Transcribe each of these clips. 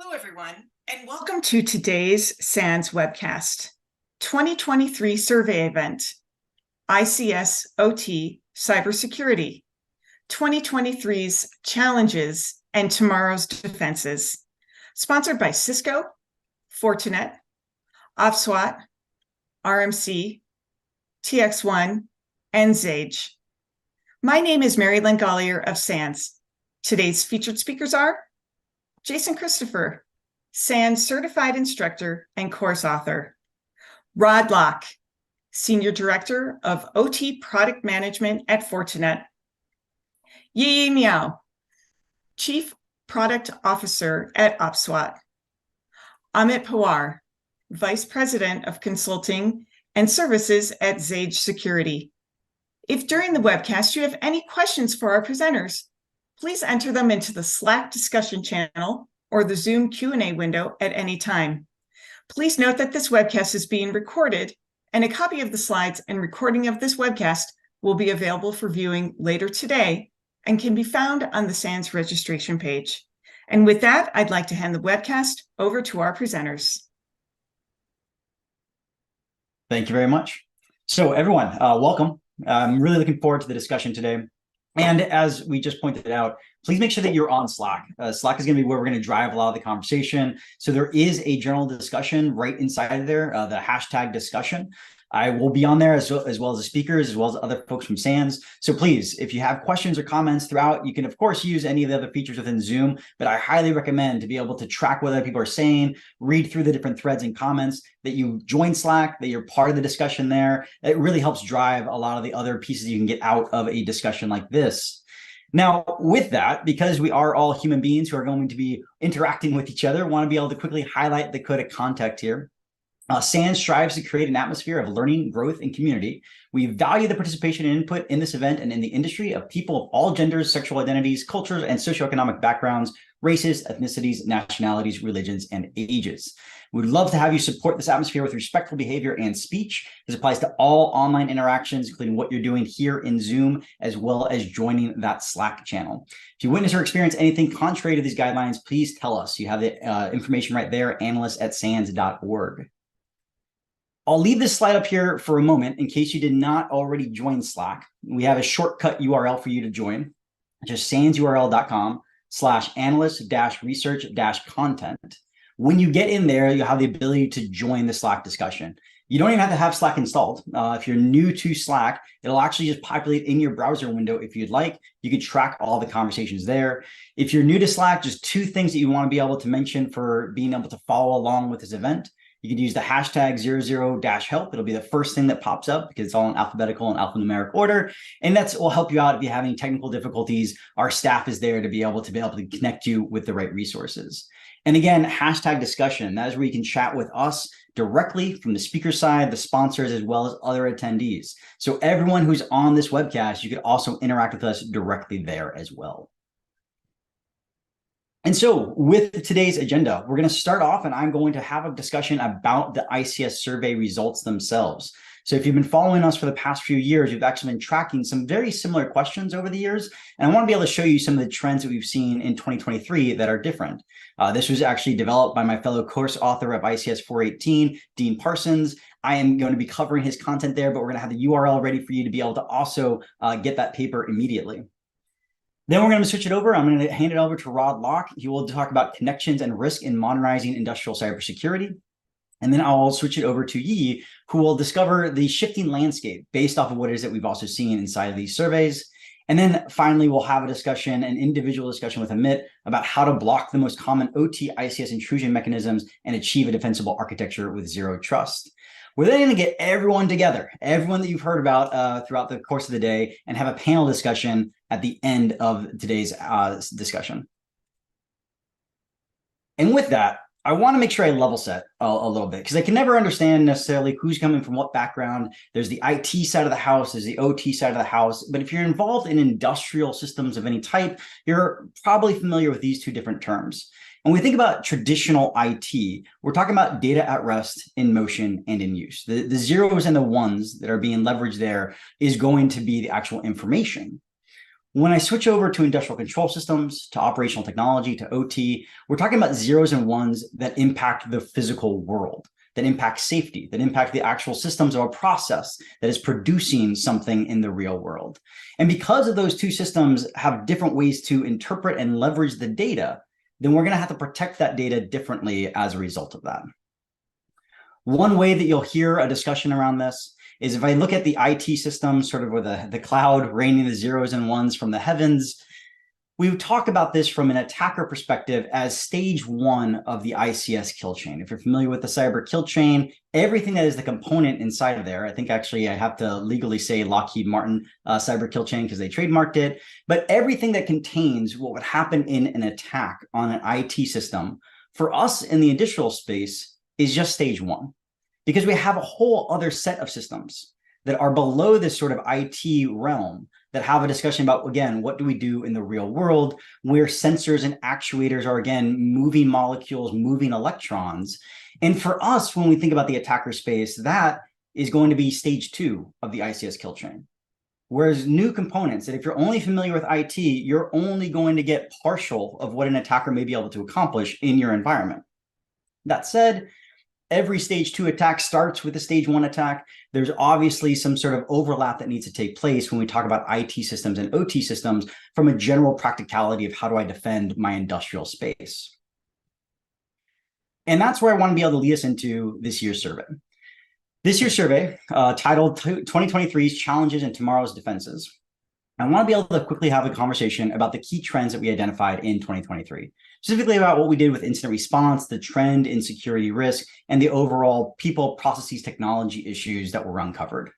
Hello, everyone, and welcome to today's SANS webcast, 2023 survey event, ICS OT Cybersecurity, 2023's Challenges and Tomorrow's Defenses, sponsored by Cisco, Fortinet, OffSWAT, RMC, TX1, and Zage. My name is Mary Lynn Gollier of SANS. Today's featured speakers are Jason Christopher, SANS certified instructor and course author. Rod Locke, Senior Director of OT Product Management at Fortinet. Yi Miao, Chief Product Officer at OffSWAT. Amit Pawar, Vice President of Consulting and Services at Zage Security. If during the webcast you have any questions for our presenters, please enter them into the Slack discussion channel or the Zoom Q&A window at any time. Please note that this webcast is being recorded, and a copy of the slides and recording of this webcast will be available for viewing later today and can be found on the SANS registration page. And with that, I'd like to hand the webcast over to our presenters. Thank you very much. So everyone, welcome. I'm really looking forward to the discussion today. And as we just pointed out, please make sure that you're on Slack. Slack is going to be where we're going to drive a lot of the conversation. So there is a general discussion right inside of there, the hashtag discussion. I will be on there as well as the speakers, as well as other folks from SANS. So please, if you have questions or comments throughout, you can, of course, use any of the other features within Zoom, but I highly recommend to be able to track what other people are saying, read through the different threads and comments, that you join Slack, that you're part of the discussion there. It really helps drive a lot of the other pieces you can get out of a discussion like this. Now, with that, because we are all human beings who are going to be interacting with each other, I want to be able to quickly highlight the code of contact here. SANS strives to create an atmosphere of learning, growth, and community. We value the participation and input in this event and in the industry of people of all genders, sexual identities, cultures, and socioeconomic backgrounds, races, ethnicities, nationalities, religions, and ages. We'd love to have you support this atmosphere with respectful behavior and speech. This applies to all online interactions, including what you're doing here in Zoom, as well as joining that Slack channel. If you witness or experience anything contrary to these guidelines, please tell us. You have the information right there, analysts@sans.org. I'll leave this slide up here for a moment in case you did not already join Slack. We have a shortcut URL for you to join, just sansurl.com/analyst-research-content. When you get in there, you'll have the ability to join the Slack discussion. You don't even have to have Slack installed. If you're new to Slack, it'll actually just populate in your browser window if you'd like. You can track all the conversations there. If you're new to Slack, just two things that you want to be able to mention for being able to follow along with this event. You could use the hashtag 00-help. It'll be the first thing that pops up because it's all in alphabetical and alphanumeric order. And that will help you out if you have any technical difficulties. Our staff is there to be able to connect you with the right resources. And again, hashtag discussion. That is where you can chat with us directly from the speaker side, the sponsors, as well as other attendees. So everyone who's on this webcast, you could also interact with us directly there as well. And so with today's agenda, we're going to start off and I'm going to have a discussion about the ICS survey results themselves. So if you've been following us for the past few years, we've actually been tracking some very similar questions over the years. And I want to be able to show you some of the trends that we've seen in 2023 that are different. This was actually developed by my fellow course author of ICS 418, Dean Parsons. I am going to be covering his content there, but we're going to have the URL ready for you to be able to also get that paper immediately. Then we're going to switch it over. I'm going to hand it over to Rod Locke. He will talk about connections and risk in modernizing industrial cybersecurity. And then I'll switch it over to Yi, who will discover the shifting landscape based off of what it is that we've also seen inside of these surveys. And then finally, we'll have a discussion, an individual discussion with Amit about how to block the most common OT ICS intrusion mechanisms and achieve a defensible architecture with zero trust. We're then going to get everyone together, everyone that you've heard about throughout the course of the day, and have a panel discussion at the end of today's discussion. And with that, I want to make sure I level set a little bit because I can never understand necessarily who's coming from what background. There's the IT side of the house, there's the OT side of the house. But if you're involved in industrial systems of any type, you're probably familiar with these two different terms. When we think about traditional IT, we're talking about data at rest, in motion, and in use. The zeros and the ones that are being leveraged there is going to be the actual information. When I switch over to industrial control systems, to operational technology, to OT, we're talking about zeros and ones that impact the physical world, that impact safety, that impact the actual systems of a process that is producing something in the real world. And because of those two systems have different ways to interpret and leverage the data, then we're going to have to protect that data differently as a result of that. One way that you'll hear a discussion around this is if I look at the IT system, sort of with the cloud raining the zeros and ones from the heavens, we talk about this from an attacker perspective as stage one of the ICS kill chain. If you're familiar with the cyber kill chain, everything that is the component inside of there, I think actually I have to legally say Lockheed Martin cyber kill chain because they trademarked it, but everything that contains what would happen in an attack on an IT system for us in the industrial space is just stage one, because we have a whole other set of systems that are below this sort of IT realm that have a discussion about, again, what do we do in the real world where sensors and actuators are, again, moving molecules, moving electrons. And for us, when we think about the attacker space, that is going to be stage two of the ICS kill chain. Whereas new components, that if you're only familiar with IT, you're only going to get partial of what an attacker may be able to accomplish in your environment. That said, every stage two attack starts with a stage one attack. There's obviously some sort of overlap that needs to take place when we talk about IT systems and OT systems from a general practicality of how do I defend my industrial space. And that's where I want to be able to lead us into this year's survey. This year's survey, titled 2023's Challenges and Tomorrow's Defenses. I want to be able to quickly have a conversation about the key trends that we identified in 2023, specifically about what we did with incident response, the trend in security risk, and the overall people, processes, technology issues that were uncovered.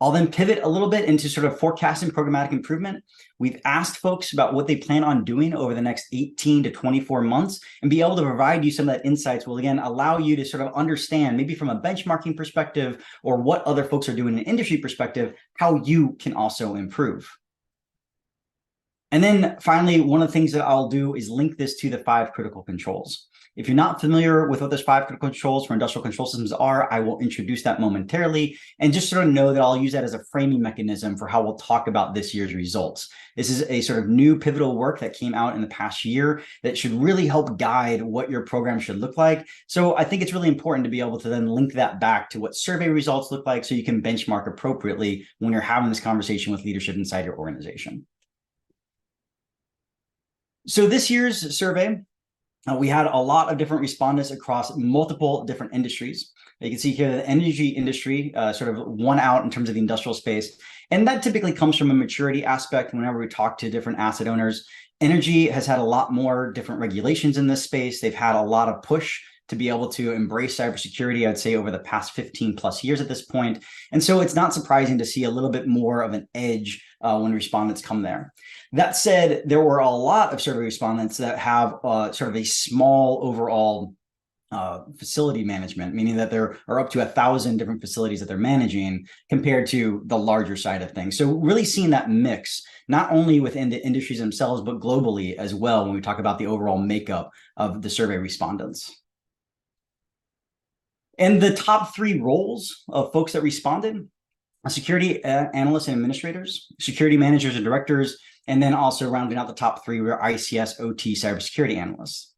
I'll then pivot a little bit into sort of forecasting programmatic improvement. We've asked folks about what they plan on doing over the next 18 to 24 months and be able to provide you some of that insights will, again, allow you to sort of understand, maybe from a benchmarking perspective or what other folks are doing in an industry perspective, how you can also improve. And then finally, one of the things that I'll do is link this to the 5 critical controls. If you're not familiar with what those 5 critical controls for industrial control systems are, I will introduce that momentarily and just sort of know that I'll use that as a framing mechanism for how we'll talk about this year's results. This is a sort of new pivotal work that came out in the past year that should really help guide what your program should look like. So I think it's really important to be able to then link that back to what survey results look like so you can benchmark appropriately when you're having this conversation with leadership inside your organization. So this year's survey, we had a lot of different respondents across multiple different industries. You can see here the energy industry sort of won out in terms of the industrial space. And that typically comes from a maturity aspect whenever we talk to different asset owners. Energy has had a lot more different regulations in this space. They've had a lot of push to be able to embrace cybersecurity, I'd say over the past 15 plus years at this point. And so it's not surprising to see a little bit more of an edge when respondents come there. That said, there were a lot of survey respondents that have sort of a small overall facility management, meaning that there are up to 1,000 different facilities that they're managing compared to the larger side of things. So really seeing that mix, not only within the industries themselves, but globally as well when we talk about the overall makeup of the survey respondents. And the top 3 roles of folks that responded: security analysts and administrators, security managers and directors, and then also rounding out the top 3 were ICS, OT, cybersecurity analysts.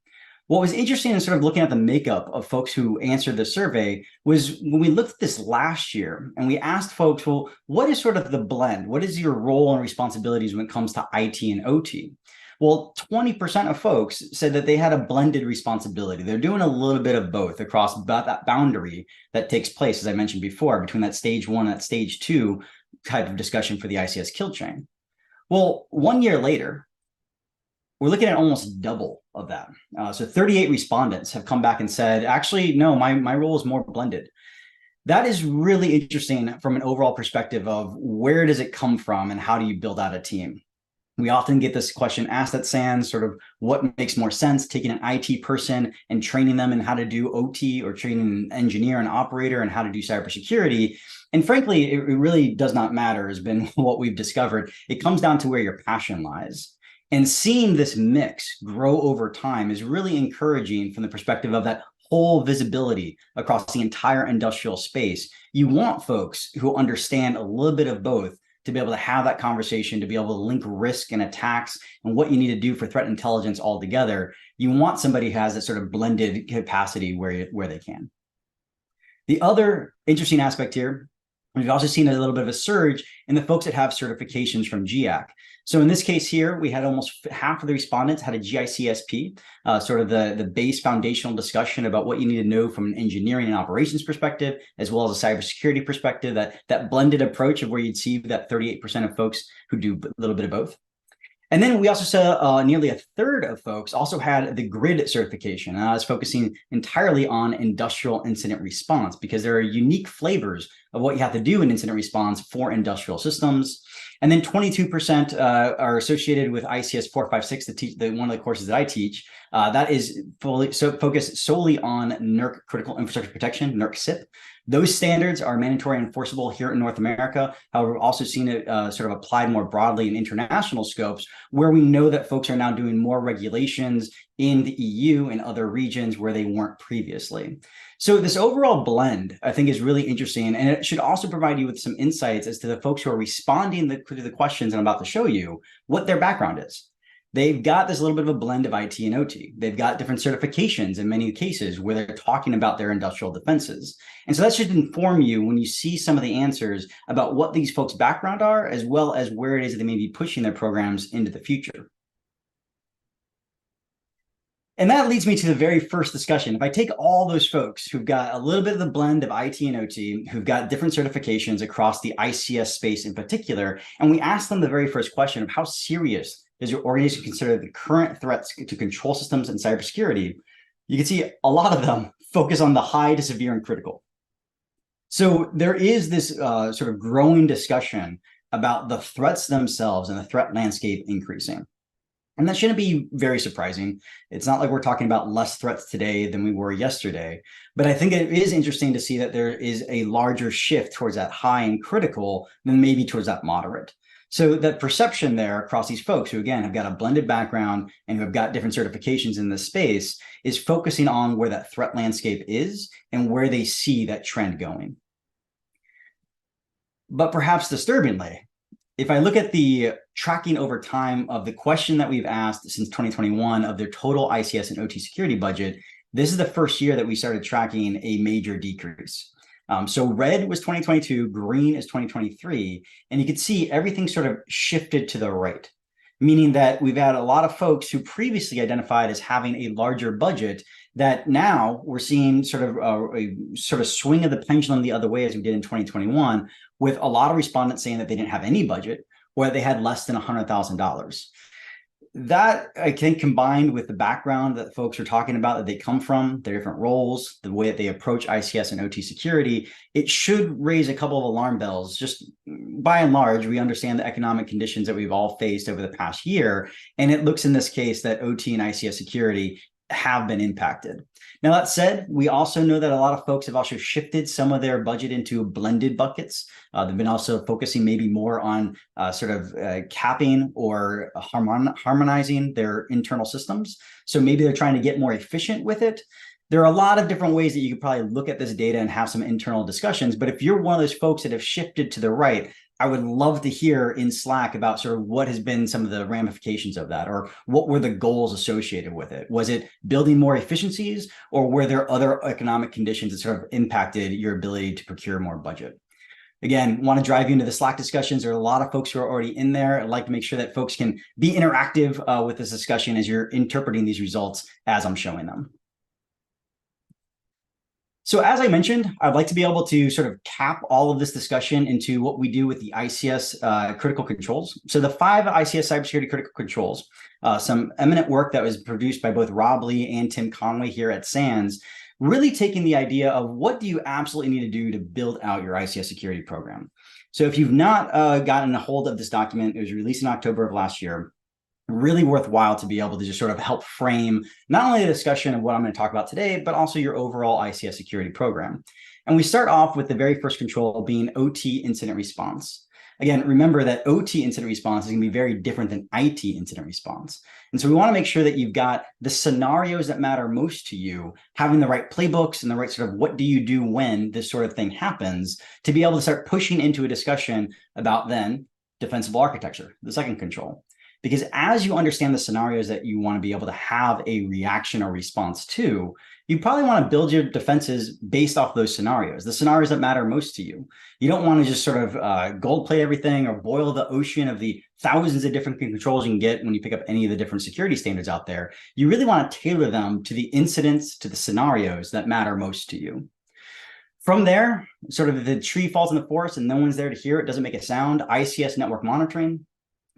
What was interesting in sort of looking at the makeup of folks who answered the survey was when we looked at this last year and we asked folks, well, what is sort of the blend? What is your role and responsibilities when it comes to IT and OT? Well, 20% of folks said that they had a blended responsibility. They're doing a little bit of both across that boundary that takes place, as I mentioned before, between that stage 1 and that stage 2 type of discussion for the ICS kill chain. Well, 1 year later, we're looking at almost double of that. So 38 respondents have come back and said, actually, no, my role is more blended. That is really interesting from an overall perspective of where does it come from and how do you build out a team? We often get this question asked at SANS, sort of what makes more sense, taking an IT person and training them in how to do OT or training an engineer and operator and how to do cybersecurity. And frankly, it really does not matter, has been what we've discovered. It comes down to where your passion lies. And seeing this mix grow over time is really encouraging from the perspective of that whole visibility across the entire industrial space. You want folks who understand a little bit of both to be able to have that conversation, to be able to link risk and attacks and what you need to do for threat intelligence all together. You want somebody who has that sort of blended capacity where they can. The other interesting aspect here, we've also seen a little bit of a surge in the folks that have certifications from GIAC. So in this case here, we had almost half of the respondents had a GICSP, sort of the base foundational discussion about what you need to know from an engineering and operations perspective, as well as a cybersecurity perspective, that blended approach of where you'd see that 38% of folks who do a little bit of both. And then we also saw nearly a third of folks also had the GRID certification. And I was focusing entirely on industrial incident response because there are unique flavors of what you have to do in incident response for industrial systems. And then 22% are associated with ICS 456, one of the courses that I teach. That is focused solely on NERC critical infrastructure protection, NERC CIP. Those standards are mandatory and enforceable here in North America. However, we've also seen it sort of applied more broadly in international scopes, where we know that folks are now doing more regulations in the EU and other regions where they weren't previously. So this overall blend, I think, is really interesting, and it should also provide you with some insights as to the folks who are responding to the questions I'm about to show you, what their background is. They've got this little bit of a blend of IT and OT. They've got different certifications in many cases where they're talking about their industrial defenses. And so that should inform you when you see some of the answers about what these folks' background are, as well as where it is that they may be pushing their programs into the future. And that leads me to the very first discussion. If I take all those folks who've got a little bit of the blend of IT and OT, who've got different certifications across the ICS space in particular, and we ask them the very first question of how serious does your organization consider the current threats to control systems and cybersecurity, you can see a lot of them focus on the high to severe and critical. So there is this sort of growing discussion about the threats themselves and the threat landscape increasing. And that shouldn't be very surprising. It's not like we're talking about less threats today than we were yesterday. But I think it is interesting to see that there is a larger shift towards that high and critical than maybe towards that moderate. So that perception there across these folks who, again, have got a blended background and who have got different certifications in this space is focusing on where that threat landscape is and where they see that trend going. But perhaps disturbingly, if I look at the tracking over time of the question that we've asked since 2021 of their total ICS and OT security budget, this is the first year that we started tracking a major decrease. So red was 2022, green is 2023, and you can see everything sort of shifted to the right, meaning that we've had a lot of folks who previously identified as having a larger budget that now we're seeing sort of a swing of the pendulum the other way as we did in 2021, with a lot of respondents saying that they didn't have any budget or that they had less than $100,000. That, I think, combined with the background that folks are talking about, that they come from, their different roles, the way that they approach ICS and OT security, it should raise a couple of alarm bells. Just by and large, we understand the economic conditions that we've all faced over the past year, and it looks in this case that OT and ICS security have been impacted. Now, that said, we also know that a lot of folks have also shifted some of their budget into blended buckets. They've been also focusing maybe more on capping or harmonizing their internal systems. So maybe they're trying to get more efficient with it. There are a lot of different ways that you could probably look at this data and have some internal discussions. But if you're one of those folks that have shifted to the right, I would love to hear in Slack about sort of what has been some of the ramifications of that, or what were the goals associated with it? Was it building more efficiencies, or were there other economic conditions that sort of impacted your ability to procure more budget? Again, want to drive you into the Slack discussions. There are a lot of folks who are already in there. I'd like to make sure that folks can be interactive with this discussion as you're interpreting these results as I'm showing them. So as I mentioned, I'd like to be able to sort of cap all of this discussion into what we do with the ICS critical controls. So the 5 ICS cybersecurity critical controls, some eminent work that was produced by both Rob Lee and Tim Conway here at SANS, really taking the idea of what do you absolutely need to do to build out your ICS security program. So if you've not gotten a hold of this document, it was released in October of last year. Really worthwhile to be able to just sort of help frame not only the discussion of what I'm going to talk about today, but also your overall ICS security program. And we start off with the very first control being OT incident response. Again, remember that OT incident response is going to be very different than IT incident response. And so we want to make sure that you've got the scenarios that matter most to you, having the right playbooks and the right sort of what do you do when this sort of thing happens, to be able to start pushing into a discussion about then defensible architecture, the second control. Because as you understand the scenarios that you want to be able to have a reaction or response to, you probably want to build your defenses based off those scenarios, the scenarios that matter most to you. You don't want to just sort of gold plate everything or boil the ocean of the thousands of different controls you can get when you pick up any of the different security standards out there. You really want to tailor them to the incidents, to the scenarios that matter most to you. From there, sort of the tree falls in the forest and no one's there to hear it, doesn't make a sound, ICS network monitoring,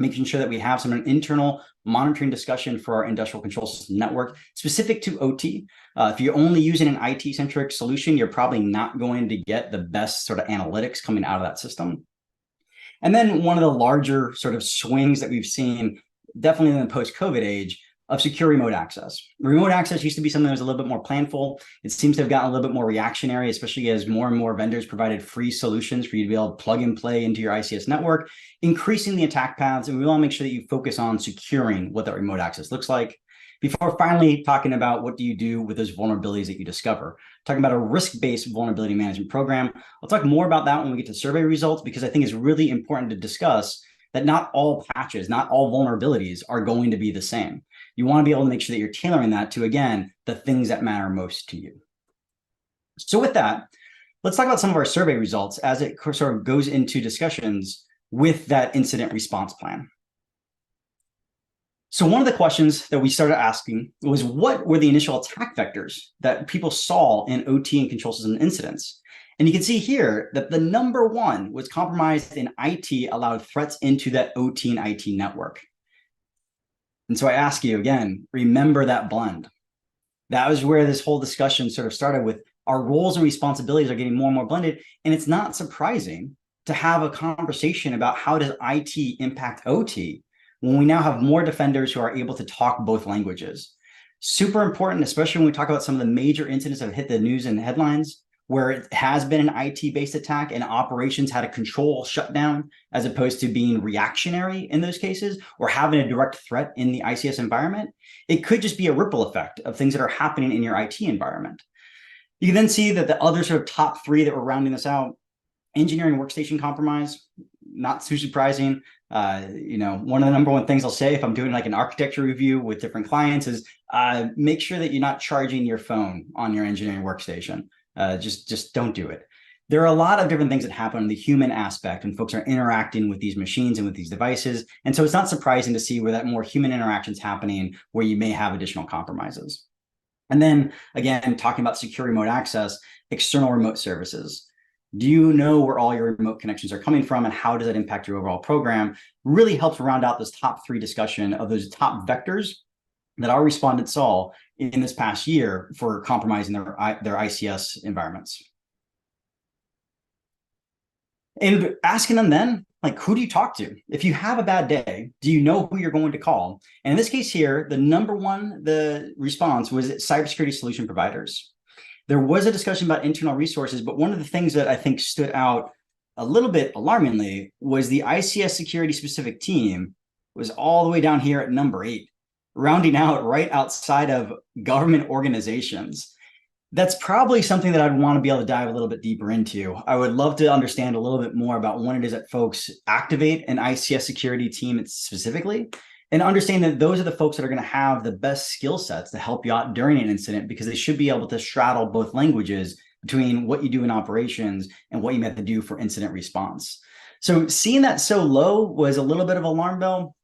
making sure that we have some internal monitoring discussion for our industrial control system network specific to OT. If you're only using an IT-centric solution, you're probably not going to get the best sort of analytics coming out of that system. And then one of the larger sort of swings that we've seen, definitely in the post-COVID age, of secure remote access. Remote access used to be something that was a little bit more planful. It seems to have gotten a little bit more reactionary, especially as more and more vendors provided free solutions for you to be able to plug and play into your ICS network, increasing the attack paths. And we want to make sure that you focus on securing what that remote access looks like. Before finally talking about what do you do with those vulnerabilities that you discover, talking about a risk-based vulnerability management program. I'll talk more about that when we get to survey results, because I think it's really important to discuss that not all patches, not all vulnerabilities are going to be the same. You want to be able to make sure that you're tailoring that to, again, the things that matter most to you. So with that, let's talk about some of our survey results as it sort of goes into discussions with that incident response plan. So one of the questions that we started asking was, what were the initial attack vectors that people saw in OT and control system incidents? And you can see here that the number one was compromised in IT allowed threats into that OT and IT network. And so I ask you again, remember that blend. That was where this whole discussion sort of started with. Our roles and responsibilities are getting more and more blended. And it's not surprising to have a conversation about how does IT impact OT when we now have more defenders who are able to talk both languages. Super important, especially when we talk about some of the major incidents that have hit the news and headlines, where it has been an IT-based attack and operations had a control shutdown as opposed to being reactionary in those cases or having a direct threat in the ICS environment. It could just be a ripple effect of things that are happening in your IT environment. You can then see that the other sort of top three that we're rounding this out, engineering workstation compromise, not too surprising. One of the number one things I'll say if I'm doing like an architecture review with different clients is make sure that you're not charging your phone on your engineering workstation. Just don't do it. There are a lot of different things that happen in the human aspect when folks are interacting with these machines and with these devices. And so it's not surprising to see where that more human interaction is happening, where you may have additional compromises. And then again, talking about secure remote access, external remote services. Do you know where all your remote connections are coming from and how does that impact your overall program? Really helps round out this top three discussion of those top vectors that our respondents saw in this past year for compromising their ICS environments. And asking them then, like, who do you talk to? If you have a bad day, do you know who you're going to call? And in this case here, the response was cybersecurity solution providers. There was a discussion about internal resources, but one of the things that I think stood out a little bit alarmingly was the ICS security specific team was all the way down here at number 8, rounding out right outside of government organizations. That's probably something that I'd want to be able to dive a little bit deeper into. I would love to understand a little bit more about when it is that folks activate an ICS security team specifically, and understand that those are the folks that are going to have the best skill sets to help you out during an incident, because they should be able to straddle both languages between what you do in operations and what you have to do for incident response. So seeing that so low was a little bit of an alarm bell,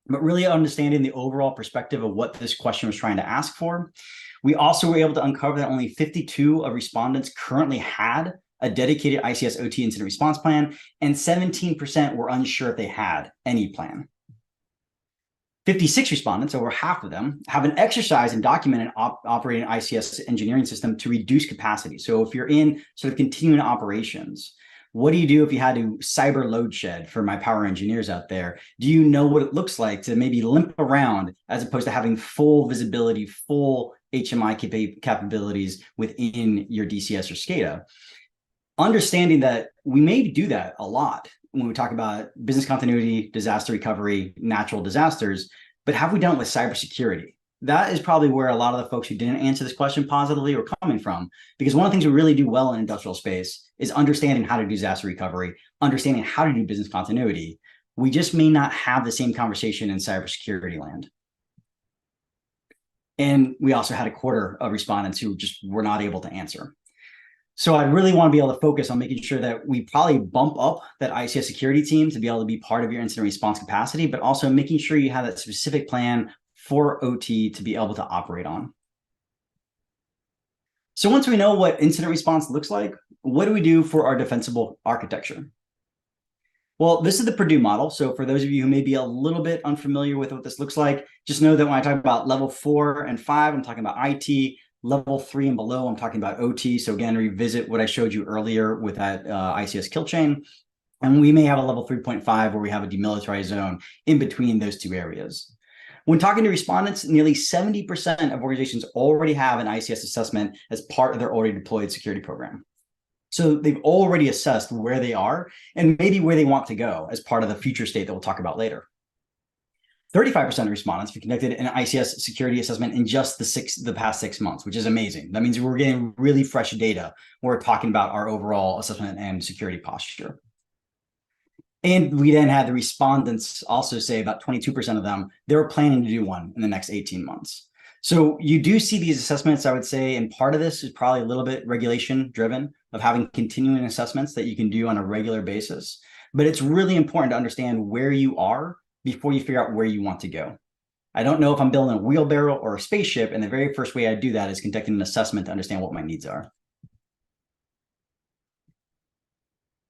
but really understanding the overall perspective of what this question was trying to ask for. We also were able to uncover that only 52 of respondents currently had a dedicated ICS OT incident response plan, and 17% were unsure if they had any plan. 56 respondents, over half of them, have an exercise and documented operating ICS engineering system to reduce capacity. So if you're in sort of continuing operations, what do you do if you had to cyber load shed for my power engineers out there? Do you know what it looks like to maybe limp around as opposed to having full visibility, full HMI capabilities within your DCS or SCADA? Understanding that we may do that a lot when we talk about business continuity, disaster recovery, natural disasters, but have we done it with cybersecurity? That is probably where a lot of the folks who didn't answer this question positively are coming from, because one of the things we really do well in industrial space is understanding how to do disaster recovery, understanding how to do business continuity. We just may not have the same conversation in cybersecurity land. And we also had a quarter of respondents who just were not able to answer. So I really want to be able to focus on making sure that we probably bump up that ICS security team to be able to be part of your incident response capacity, but also making sure you have that specific plan for OT to be able to operate on. So once we know what incident response looks like, what do we do for our defensible architecture? Well, this is the Purdue model. So for those of you who may be a little bit unfamiliar with what this looks like, just know that when I talk about level 4 and 5, I'm talking about IT. Level 3 and below, I'm talking about OT. So again, revisit what I showed you earlier with that ICS kill chain. And we may have a level 3.5 where we have a demilitarized zone in between those two areas. When talking to respondents, nearly 70% of organizations already have an ICS assessment as part of their already deployed security program. So they've already assessed where they are and maybe where they want to go as part of the future state that we'll talk about later. 35% of respondents have conducted an ICS security assessment in just the past 6 months, which is amazing. That means we're getting really fresh data. We're talking about our overall assessment and security posture. And we then had the respondents also say about 22% of them, they were planning to do one in the next 18 months. So you do see these assessments, I would say, and part of this is probably a little bit regulation driven of having continuing assessments that you can do on a regular basis. But it's really important to understand where you are before you figure out where you want to go. I don't know if I'm building a wheelbarrow or a spaceship, and the very first way I do that is conducting an assessment to understand what my needs are.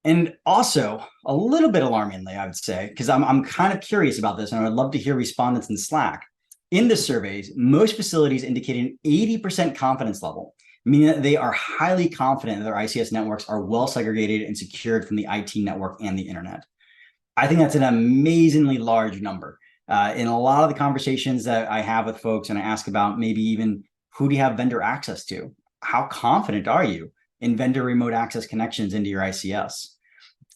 And also, a little bit alarmingly, I would say, because I'm kind of curious about this, and I would love to hear respondents in Slack. In the surveys, most facilities indicate an 80% confidence level, meaning that they are highly confident that their ICS networks are well segregated and secured from the IT network and the internet. I think that's an amazingly large number. In a lot of the conversations that I have with folks, and I ask about maybe even who do you have vendor access to? How confident are you in vendor remote access connections into your ICS?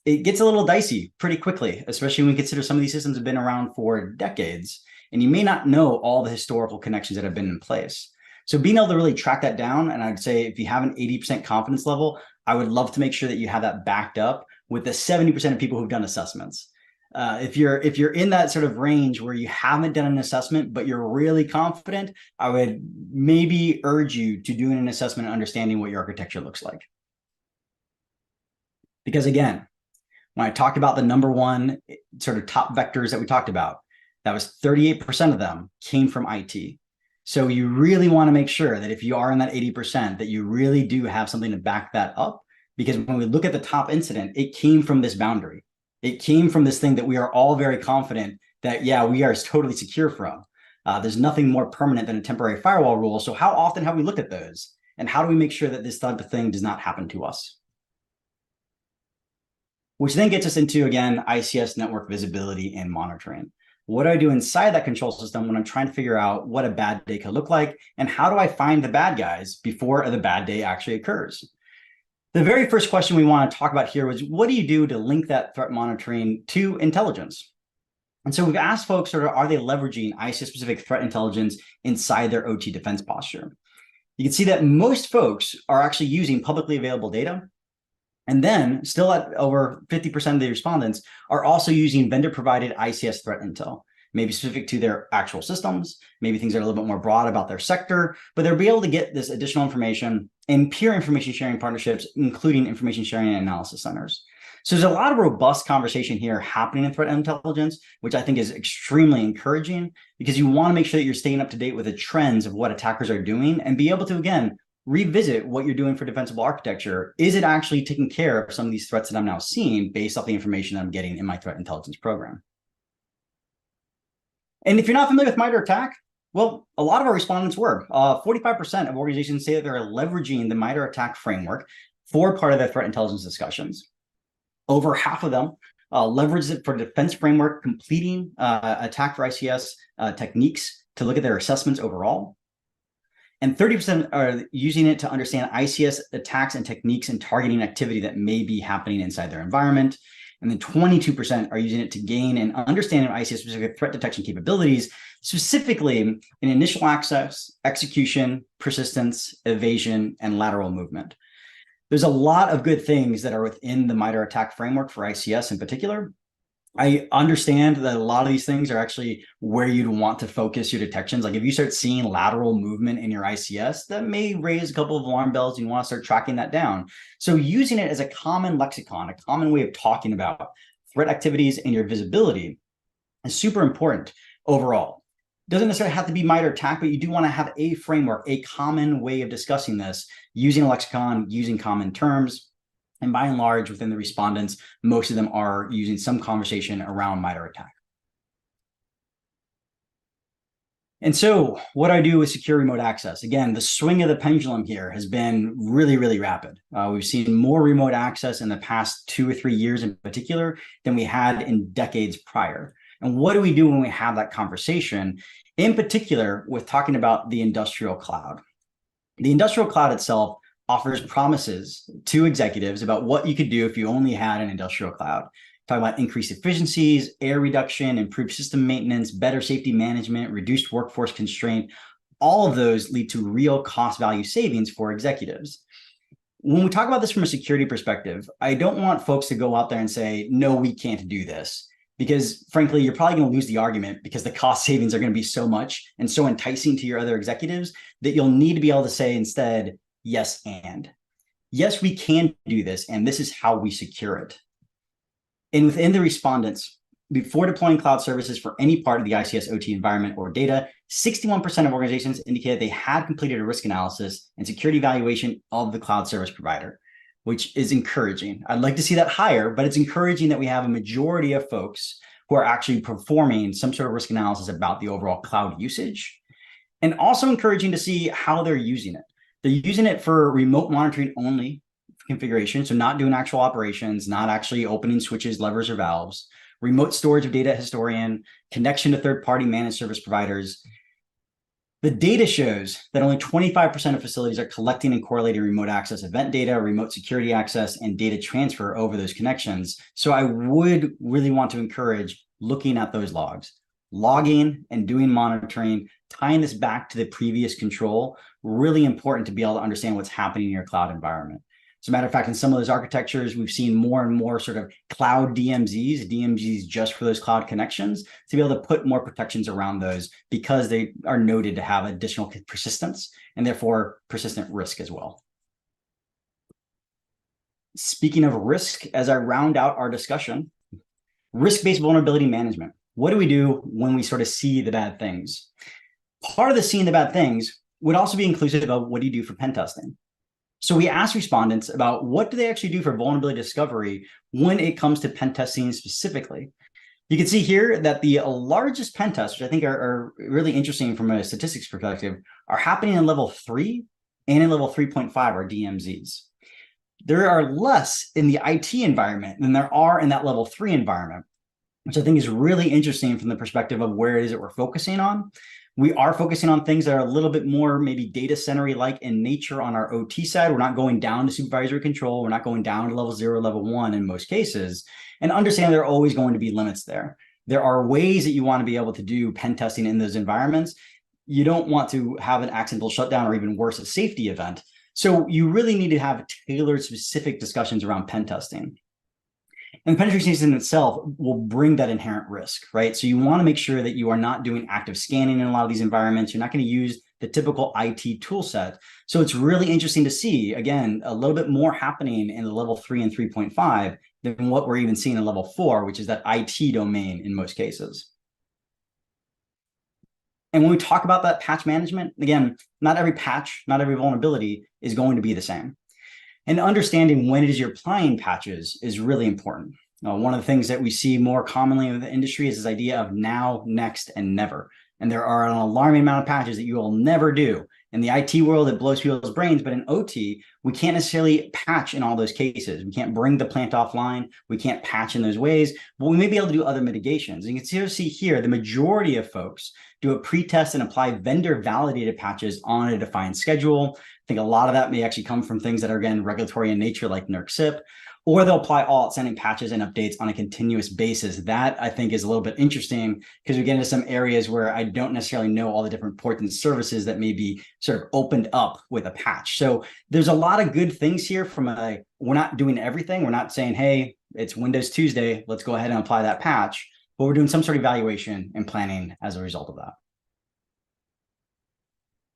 It gets a little dicey pretty quickly, especially when we consider some of these systems have been around for decades, and you may not know all the historical connections that have been in place. So being able to really track that down, and I'd say if you have an 80% confidence level, I would love to make sure that you have that backed up with the 70% of people who've done assessments. If you're in that sort of range where you haven't done an assessment, but you're really confident, I would maybe urge you to doing an assessment and understanding what your architecture looks like. Because again, when I talked about the number one sort of top vectors that we talked about, that was 38% of them came from IT. So you really want to make sure that if you are in that 80%, that you really do have something to back that up. Because when we look at the top incident, it came from this boundary. It came from this thing that we are all very confident that, yeah, we are totally secure from. There's nothing more permanent than a temporary firewall rule. So how often have we looked at those? And how do we make sure that this type of thing does not happen to us? Which then gets us into, again, ICS network visibility and monitoring. What do I do inside that control system when I'm trying to figure out what a bad day could look like? And how do I find the bad guys before the bad day actually occurs? The very first question we want to talk about here was, what do you do to link that threat monitoring to intelligence? And so we've asked folks, sort of, are they leveraging ICS-specific threat intelligence inside their OT defense posture? You can see that most folks are actually using publicly available data. And then still at over 50% of the respondents are also using vendor-provided ICS threat intel, maybe specific to their actual systems, maybe things that are a little bit more broad about their sector, but they'll be able to get this additional information in peer information sharing partnerships, including information sharing and analysis centers. So there's a lot of robust conversation here happening in threat intelligence, which I think is extremely encouraging, because you want to make sure that you're staying up to date with the trends of what attackers are doing and be able to, again, revisit what you're doing for defensible architecture. Is it actually taking care of some of these threats that I'm now seeing based off the information that I'm getting in my threat intelligence program? And if you're not familiar with MITRE ATT&CK, well, a lot of our respondents were. 45% of organizations say that they're leveraging the MITRE ATT&CK framework for part of their threat intelligence discussions. Over half of them leverage it for defense framework, completing attack for ICS techniques to look at their assessments overall. And 30% are using it to understand ICS attacks and techniques and targeting activity that may be happening inside their environment. And then 22% are using it to gain an understanding of ICS-specific threat detection capabilities, specifically in initial access, execution, persistence, evasion, and lateral movement. There's a lot of good things that are within the MITRE ATT&CK framework for ICS in particular. I understand that a lot of these things are actually where you'd want to focus your detections. Like if you start seeing lateral movement in your ICS, that may raise a couple of alarm bells. You want to start tracking that down. So using it as a common lexicon, a common way of talking about threat activities and your visibility is super important overall. Doesn't necessarily have to be MITRE ATT&CK, but you do want to have a framework, a common way of discussing this, using a lexicon, using common terms. And by and large, within the respondents, most of them are using some conversation around MITRE ATT&CK. And so what do I do with secure remote access? Again, the swing of the pendulum here has been really, really rapid. We've seen more remote access in the past 2 or 3 years in particular than we had in decades prior. And what do we do when we have that conversation, in particular with talking about the industrial cloud? The industrial cloud itself offers promises to executives about what you could do if you only had an industrial cloud. Talk about increased efficiencies, error reduction, improved system maintenance, better safety management, reduced workforce constraint. All of those lead to real cost value savings for executives. When we talk about this from a security perspective, I don't want folks to go out there and say, no, we can't do this. Because frankly, you're probably going to lose the argument because the cost savings are going to be so much and so enticing to your other executives that you'll need to be able to say instead, yes, and. Yes, we can do this, and this is how we secure it. And within the respondents, before deploying cloud services for any part of the ICS OT environment or data, 61% of organizations indicated they had completed a risk analysis and security evaluation of the cloud service provider, which is encouraging. I'd like to see that higher, but it's encouraging that we have a majority of folks who are actually performing some sort of risk analysis about the overall cloud usage, and also encouraging to see how they're using it. They're using it for remote monitoring only configuration, so not doing actual operations, not actually opening switches, levers, or valves, remote storage of data historian, connection to third-party managed service providers. The data shows that only 25% of facilities are collecting and correlating remote access event data, remote security access, and data transfer over those connections. So I would really want to encourage looking at those logs, logging and doing monitoring, tying this back to the previous control, really important to be able to understand what's happening in your cloud environment. As a matter of fact, in some of those architectures, we've seen more and more sort of cloud DMZs just for those cloud connections, to be able to put more protections around those because they are noted to have additional persistence and therefore persistent risk as well. Speaking of risk, as I round out our discussion, risk-based vulnerability management. What do we do when we sort of see the bad things? Part of the seeing the bad things would also be inclusive of what do you do for pen testing? So we asked respondents about what do they actually do for vulnerability discovery when it comes to pen testing specifically. You can see here that the largest pen tests, which I think are really interesting from a statistics perspective, are happening in level 3 and in level 3.5 or DMZs. There are less in the IT environment than there are in that level 3 environment, which I think is really interesting from the perspective of where it is that we're focusing on. We are focusing on things that are a little bit more maybe data center-like in nature on our OT side. We're not going down to supervisory control. We're not going down to level 0, level 1 in most cases. And understand there are always going to be limits there. There are ways that you want to be able to do pen testing in those environments. You don't want to have an accidental shutdown or even worse, a safety event. So you really need to have tailored specific discussions around pen testing. And the penetration in itself will bring that inherent risk, right? So you want to make sure that you are not doing active scanning in a lot of these environments. You're not going to use the typical IT tool set. So it's really interesting to see, again, a little bit more happening in the level 3 and 3.5 than what we're even seeing in level 4, which is that IT domain in most cases. And when we talk about that patch management, again, not every patch, not every vulnerability is going to be the same. And understanding when it is you're applying patches is really important. One of the things that we see more commonly in the industry is this idea of now, next, and never. And there are an alarming amount of patches that you will never do. In the IT world, it blows people's brains, but in OT, we can't necessarily patch in all those cases. We can't bring the plant offline. We can't patch in those ways, but we may be able to do other mitigations. And you can see here, the majority of folks do a pre-test and apply vendor-validated patches on a defined schedule. I think a lot of that may actually come from things that are, again, regulatory in nature, like NERC-CIP, or they'll apply all outstanding patches and updates on a continuous basis. That, I think, is a little bit interesting because we get into some areas where I don't necessarily know all the different ports and services that may be sort of opened up with a patch. So there's a lot of good things here from we're not doing everything. We're not saying, hey, it's Windows Tuesday. Let's go ahead and apply that patch. But we're doing some sort of evaluation and planning as a result of that.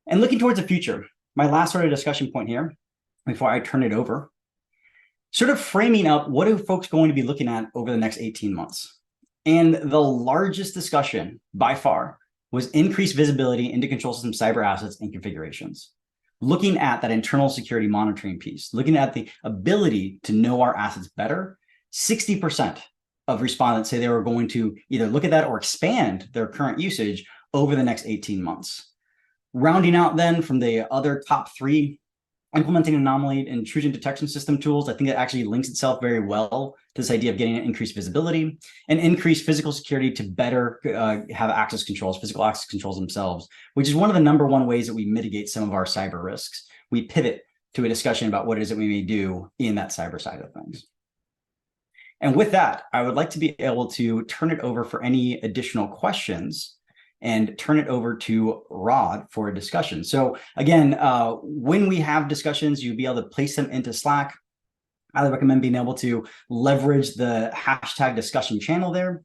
And looking towards the future, my last sort of discussion point here, before I turn it over, sort of framing up what are folks going to be looking at over the next 18 months. And the largest discussion by far was increased visibility into control system cyber assets and configurations. Looking at that internal security monitoring piece, looking at the ability to know our assets better, 60% of respondents say they were going to either look at that or expand their current usage over the next 18 months. Rounding out then from the other top three, implementing anomaly and intrusion detection system tools. I think it actually links itself very well to this idea of getting increased visibility and increased physical security to better have access controls, physical access controls themselves, which is one of the number one ways that we mitigate some of our cyber risks. We pivot to a discussion about what it is that we may do in that cyber side of things. And with that, I would like to be able to turn it over for any additional questions and turn it over to Rod for a discussion. So again, when we have discussions, you'll be able to place them into Slack. I recommend being able to leverage the hashtag discussion channel there.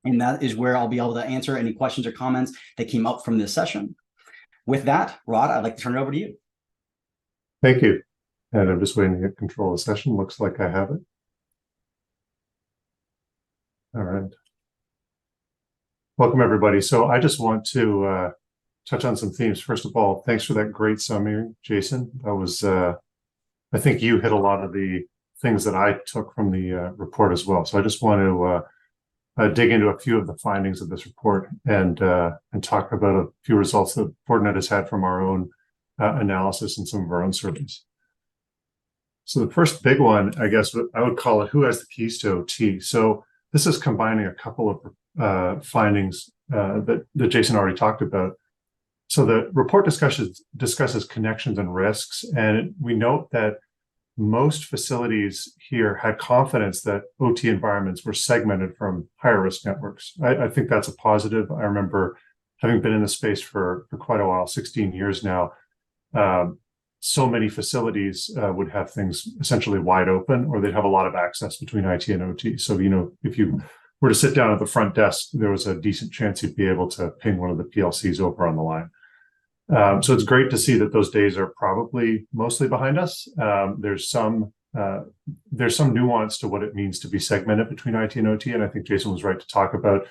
And that is where I'll be able to answer any questions or comments that came up from this session. With that, Rod, I'd like to turn it over to you. Thank you. And I'm just waiting to get control of the session. Looks like I have it. All right. Welcome, everybody. So I just want to touch on some themes. First of all, thanks for that great summary, Jason. That was, I think you hit a lot of the things that I took from the report as well. So I just want to dig into a few of the findings of this report and talk about a few results that Fortinet has had from our own analysis and some of our own surveys. So the first big one, I guess, I would call it who has the keys to OT. So this is combining a couple of findings that Jason already talked about. So the report discusses connections and risks, and we note that most facilities here had confidence that OT environments were segmented from higher risk networks. I think that's a positive. I remember having been in the space for quite a while, 16 years now. So many facilities would have things essentially wide open, or they'd have a lot of access between IT and OT. So, you know, if you were to sit down at the front desk, there was a decent chance you'd be able to ping one of the PLCs over on the line. So it's great to see that those days are probably mostly behind us. There's some nuance to what it means to be segmented between IT and OT, and I think Jason was right to talk about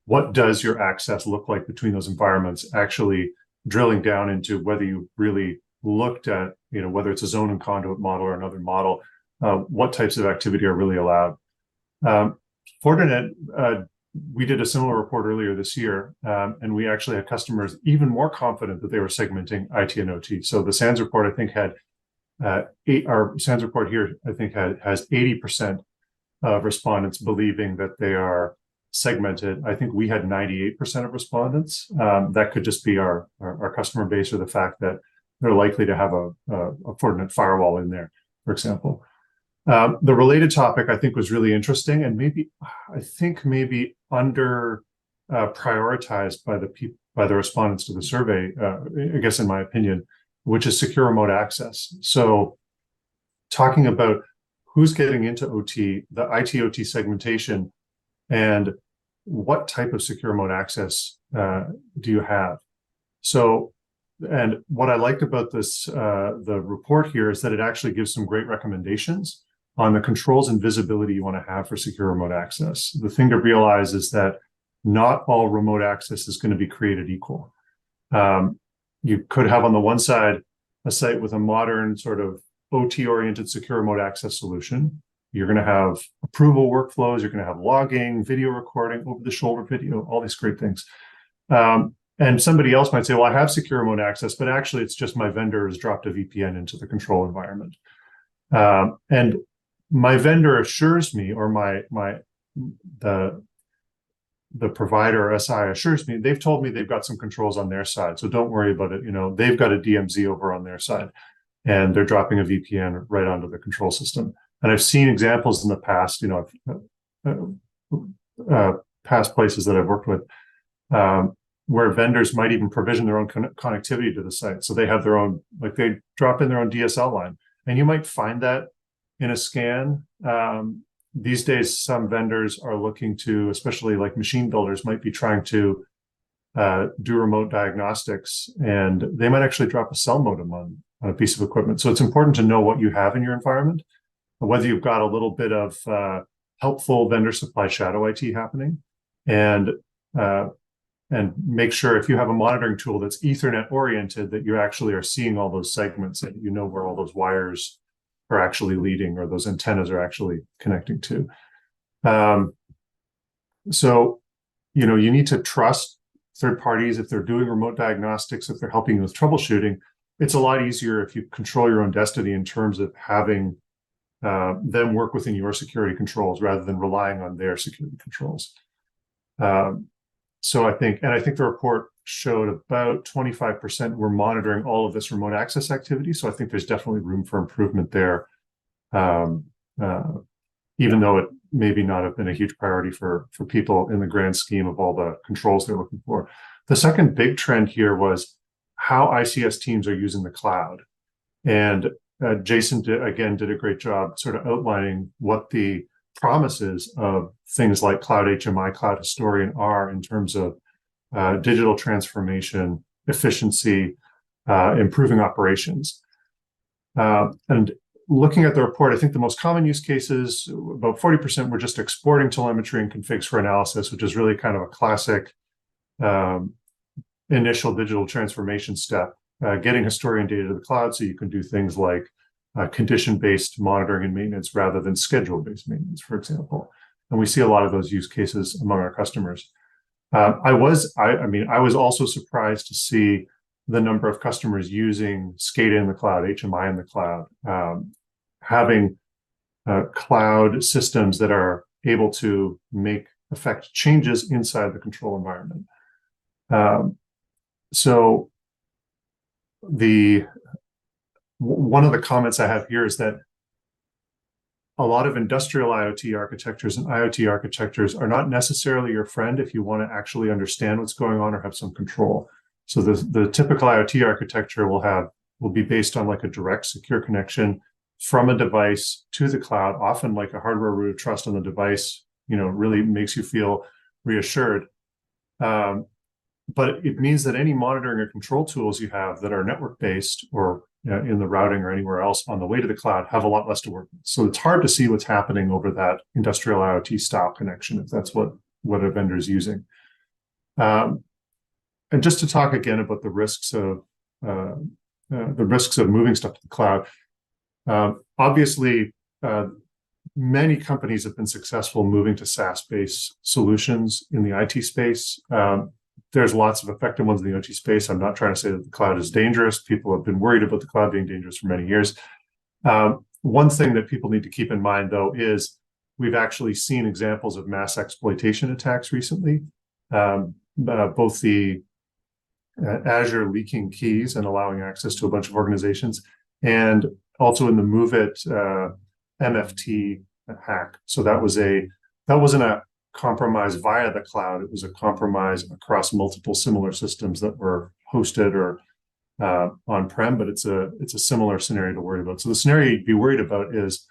what does your access look like between those environments, actually drilling down into whether you really looked at, you know, whether it's a zone and conduit model or another model, what types of activity are really allowed. Fortinet, we did a similar report earlier this year, and we actually had customers even more confident that they were segmenting IT and OT. So the SANS report, I think, had our SANS report here, I think, has 80% of respondents believing that they are segmented. I think we had 98% of respondents. That could just be our customer base, or the fact that they're likely to have a Fortinet firewall in there, for example. The related topic I think was really interesting, and maybe under prioritized by the respondents to the survey, I guess in my opinion, which is secure remote access. So talking about who's getting into OT, the IT-OT segmentation, and what type of secure remote access do you have? So, and what I liked about this, the report here, is that it actually gives some great recommendations on the controls and visibility you want to have for secure remote access. The thing to realize is that not all remote access is going to be created equal. You could have on the one side a site with a modern sort of OT-oriented secure remote access solution. You're going to have approval workflows, you're going to have logging, video recording, over-the-shoulder video, all these great things. And somebody else might say, well, I have secure remote access, but actually it's just my vendor has dropped a VPN into the control environment. And my vendor assures me, or the provider or SI assures me, they've told me they've got some controls on their side, so don't worry about it. You know, they've got a DMZ over on their side, and they're dropping a VPN right onto the control system. And I've seen examples in the past, you know, past places that I've worked with, where vendors might even provision their own connectivity to the site. So they have their own, like they drop in their own DSL line. And you might find that in a scan these days, some vendors are looking to, especially like machine builders, might be trying to do remote diagnostics, and they might actually drop a cell modem on a piece of equipment. So it's important to know what you have in your environment, whether you've got a little bit of helpful vendor supply shadow IT happening, and make sure if you have a monitoring tool that's Ethernet oriented, that you actually are seeing all those segments, and you know where all those wires are actually leading or those antennas are actually connecting to. So, you know, you need to trust third parties if they're doing remote diagnostics, if they're helping you with troubleshooting. It's a lot easier if you control your own destiny in terms of having them work within your security controls rather than relying on their security controls. So I think the report showed about 25% were monitoring all of this remote access activity. So I think there's definitely room for improvement there, even though it maybe not have been a huge priority for people in the grand scheme of all the controls they're looking for. The second big trend here was how ICS teams are using the cloud. And Jason did a great job sort of outlining what the promises of things like Cloud HMI, Cloud Historian are in terms of digital transformation, efficiency, improving operations. And looking at the report, I think the most common use cases, about 40% were just exporting telemetry and configs for analysis, which is really kind of a classic initial digital transformation step, getting historian data to the cloud so you can do things like condition-based monitoring and maintenance rather than schedule-based maintenance, for example. And we see a lot of those use cases among our customers. I was also surprised to see the number of customers using SCADA in the cloud, HMI in the cloud, having cloud systems that are able to affect changes inside the control environment. So one of the comments I have here is that a lot of industrial IoT architectures and IoT architectures are not necessarily your friend if you want to actually understand what's going on or have some control. So the typical IoT architecture will be based on like a direct secure connection from a device to the cloud, often like a hardware root of trust on the device, you know, really makes you feel reassured. But it means that any monitoring or control tools you have that are network-based or in the routing or anywhere else on the way to the cloud have a lot less to work with. So it's hard to see what's happening over that industrial IoT style connection if that's what a vendor is using. And just to talk again about the risks of moving stuff to the cloud. Obviously, many companies have been successful moving to SaaS-based solutions in the IT space. There's lots of effective ones in the OT space. I'm not trying to say that the cloud is dangerous. People have been worried about the cloud being dangerous for many years. One thing that people need to keep in mind, though, is we've actually seen examples of mass exploitation attacks recently. Both the Azure leaking keys and allowing access to a bunch of organizations, and also in the MoveIt MFT hack. So that wasn't a compromise via the cloud. It was a compromise across multiple similar systems that were hosted or on-prem, but it's a similar scenario to worry about. So the scenario you'd be worried about is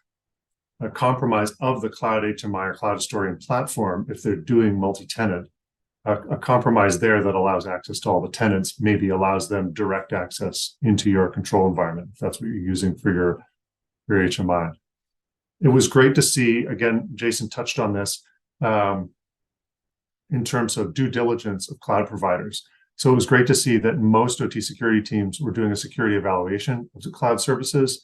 a compromise of the Cloud HMI or Cloud Historian platform if they're doing multi-tenant. A compromise there that allows access to all the tenants maybe allows them direct access into your control environment, if that's what you're using for your HMI. It was great to see, again, Jason touched on this, in terms of due diligence of cloud providers. So it was great to see that most OT security teams were doing a security evaluation of the cloud services.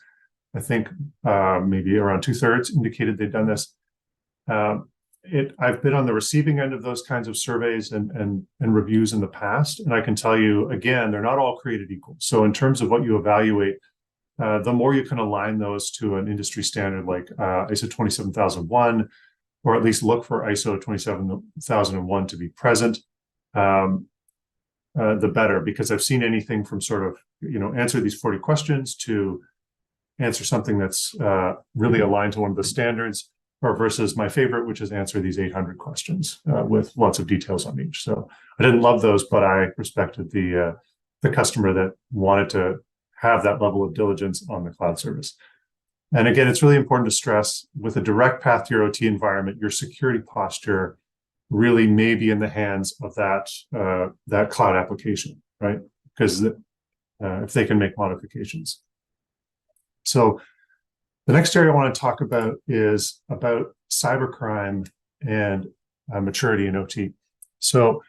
I think maybe around 2/3 indicated they'd done this. I've been on the receiving end of those kinds of surveys and reviews in the past, and I can tell you, again, they're not all created equal. So in terms of what you evaluate, the more you can align those to an industry standard like ISO 27001, or at least look for ISO 27001 to be present, the better, because I've seen anything from sort of, answer these 40 questions to answer something that's really aligned to one of the standards, or versus my favorite, which is answer these 800 questions with lots of details on each. So I didn't love those, but I respected the customer that wanted to have that level of diligence on the cloud service. And again, it's really important to stress with a direct path to your OT environment, your security posture really may be in the hands of that cloud application, right? Because if they can make modifications. So the next area I want to talk about is about cybercrime and maturity in OT. So,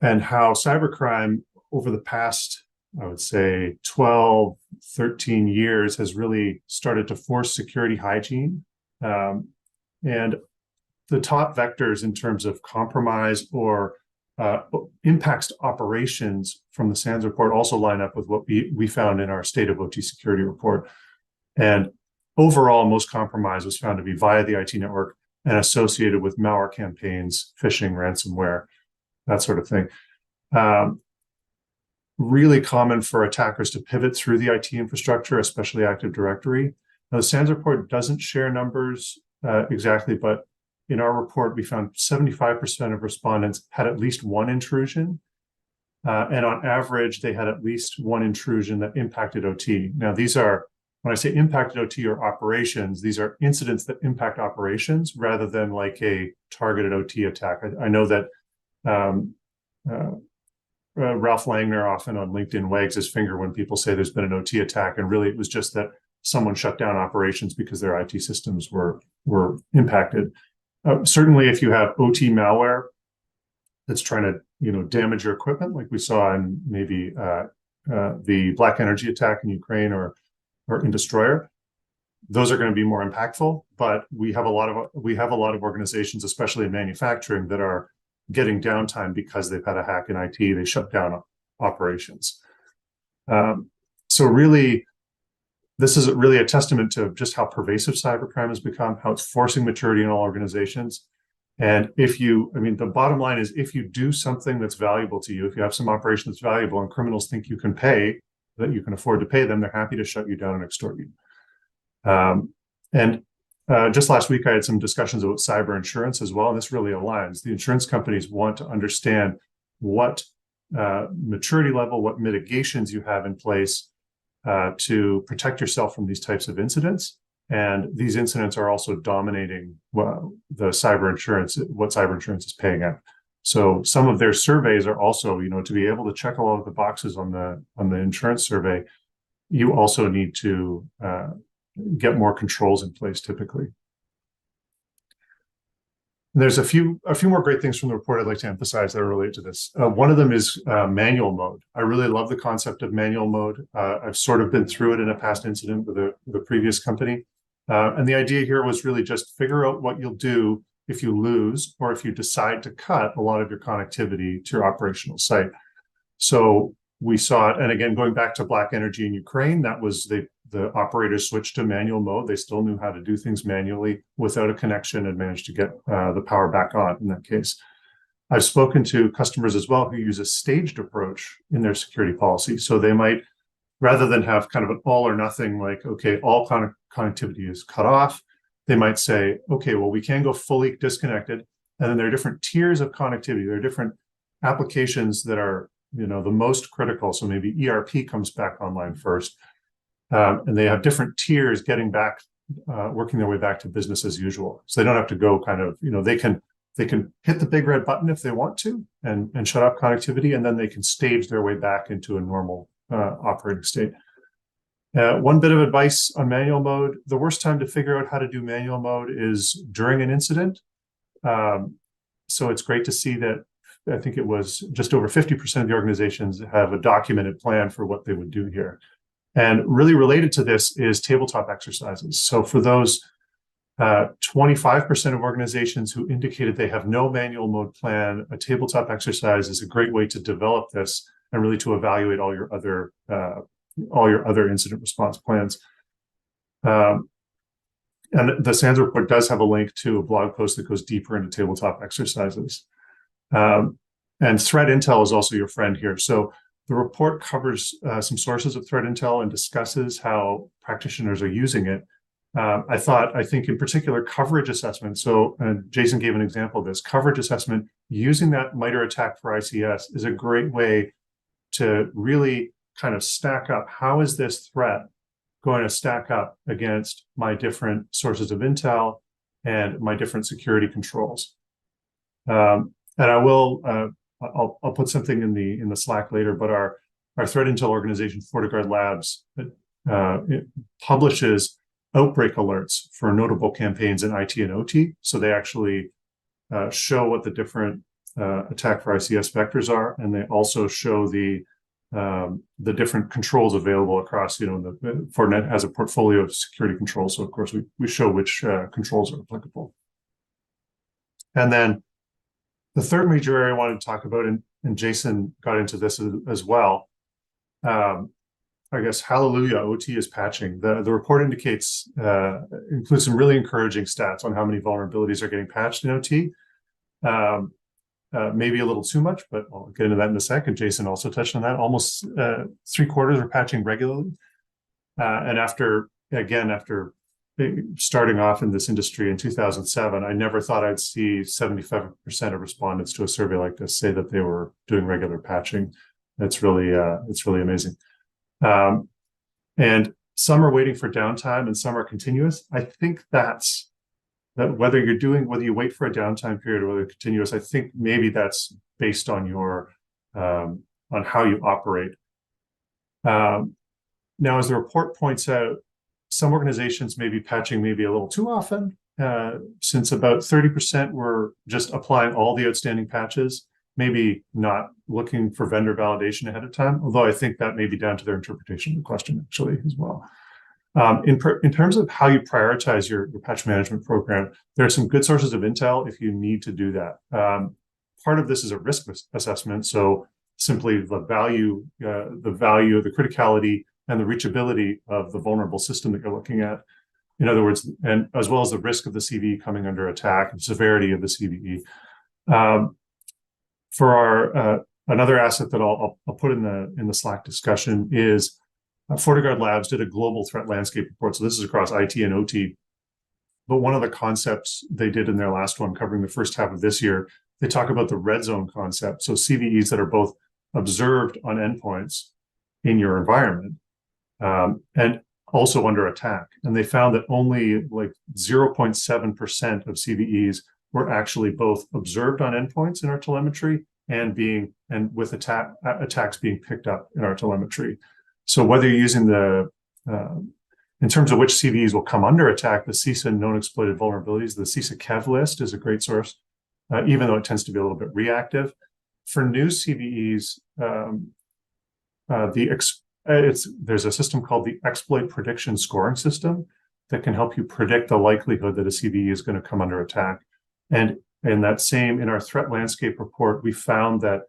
and how cybercrime over the past, I would say 12, 13 years has really started to force security hygiene. And the top vectors in terms of compromise or impacts to operations from the SANS report also line up with what we found in our State of OT Security report. And overall, most compromise was found to be via the IT network and associated with malware campaigns, phishing, ransomware, that sort of thing. Really common for attackers to pivot through the IT infrastructure, especially Active Directory. Now, the SANS report doesn't share numbers exactly, but in our report, we found 75% of respondents had at least one intrusion. And on average, they had at least one intrusion that impacted OT. Now, these are, when I say impacted OT or operations, these are incidents that impact operations rather than like a targeted OT attack. I know that Ralph Langner often on LinkedIn wags his finger when people say there's been an OT attack, and really it was just that someone shut down operations because their IT systems were impacted. Certainly, if you have OT malware that's trying to damage your equipment, like we saw in maybe the Black Energy attack in Ukraine or in Destroyer, those are going to be more impactful. But we have a lot of organizations, especially in manufacturing, that are getting downtime because they've had a hack in IT. They shut down operations. So really, this is really a testament to just how pervasive cybercrime has become, how it's forcing maturity in all organizations. And the bottom line is, if you do something that's valuable to you, if you have some operation that's valuable and criminals think you can pay, that you can afford to pay them, they're happy to shut you down and extort you. Just last week, I had some discussions about cyber insurance as well, and this really aligns. The insurance companies want to understand what maturity level, what mitigations you have in place to protect yourself from these types of incidents. And these incidents are also dominating the cyber insurance, what cyber insurance is paying out. So some of their surveys are also, to be able to check all of the boxes on the insurance survey, you also need to get more controls in place typically. There's a few more great things from the report I'd like to emphasize that are related to this. One of them is manual mode. I really love the concept of manual mode. I've sort of been through it in a past incident with the previous company. And the idea here was really just figure out what you'll do if you lose or if you decide to cut a lot of your connectivity to your operational site. So we saw it, and again, going back to Black Energy in Ukraine, that was the operators switched to manual mode. They still knew how to do things manually without a connection and managed to get the power back on in that case. I've spoken to customers as well who use a staged approach in their security policy. So they might, rather than have kind of an all or nothing, like, okay, all connectivity is cut off, they might say, okay, well, we can go fully disconnected. And then there are different tiers of connectivity. There are different applications that are, the most critical. So maybe ERP comes back online first. And they have different tiers getting back, working their way back to business as usual. So they don't have to go kind of, they can hit the big red button if they want to and shut off connectivity, and then they can stage their way back into a normal operating state. One bit of advice on manual mode: the worst time to figure out how to do manual mode is during an incident. So it's great to see that I think it was just over 50% of the organizations have a documented plan for what they would do here. And really related to this is tabletop exercises. So for those 25% of organizations who indicated they have no manual mode plan, a tabletop exercise is a great way to develop this and really to evaluate all your other incident response plans. And the SANS report does have a link to a blog post that goes deeper into tabletop exercises. And threat intel is also your friend here. So the report covers some sources of threat intel and discusses how practitioners are using it. I think in particular, coverage assessment. So Jason gave an example of this. Coverage assessment, using that MITRE ATT&CK for ICS is a great way to really kind of stack up, how is this threat going to stack up against my different sources of intel and my different security controls. And I will, I'll put something in the Slack later, but our threat intel organization, FortiGuard Labs, it publishes outbreak alerts for notable campaigns in IT and OT. So they actually show what the different attack for ICS vectors are, and they also show the different controls available across. Fortinet has a portfolio of security controls, so of course we show which controls are applicable. And then the third major area I wanted to talk about, and Jason got into this as well. I guess hallelujah, OT is patching. The report includes some really encouraging stats on how many vulnerabilities are getting patched in OT. Maybe a little too much, but I'll get into that in a second. Jason also touched on that. Almost 3/4 are patching regularly. And after starting off in this industry in 2007, I never thought I'd see 75% of respondents to a survey like this say that they were doing regular patching. It's really amazing. And some are waiting for downtime and some are continuous. I think that whether you wait for a downtime period or whether it's continuous, I think maybe that's based on your on how you operate. Now, as the report points out, some organizations may be patching maybe a little too often, since about 30% were just applying all the outstanding patches, maybe not looking for vendor validation ahead of time, although I think that may be down to their interpretation of the question actually as well. In terms of how you prioritize your patch management program, there are some good sources of intel if you need to do that. Part of this is a risk assessment, so simply the value, the criticality, and the reachability of the vulnerable system that you're looking at. In other words, and as well as the risk of the CVE coming under attack and severity of the CVE. For our another asset that I'll put in the Slack discussion is FortiGuard Labs did a global threat landscape report. So this is across IT and OT. But one of the concepts they did in their last one, covering the first half of this year, they talk about the red zone concept. So CVEs that are both observed on endpoints in your environment and also under attack. And they found that only like 0.7% of CVEs were actually both observed on endpoints in our telemetry and with attacks being picked up in our telemetry. So whether you're using in terms of which CVEs will come under attack, the CISA known exploited vulnerabilities, the CISA KEV list is a great source, even though it tends to be a little bit reactive. For new CVEs, there's a system called the exploit prediction scoring system that can help you predict the likelihood that a CVE is going to come under attack. And in our threat landscape report, we found that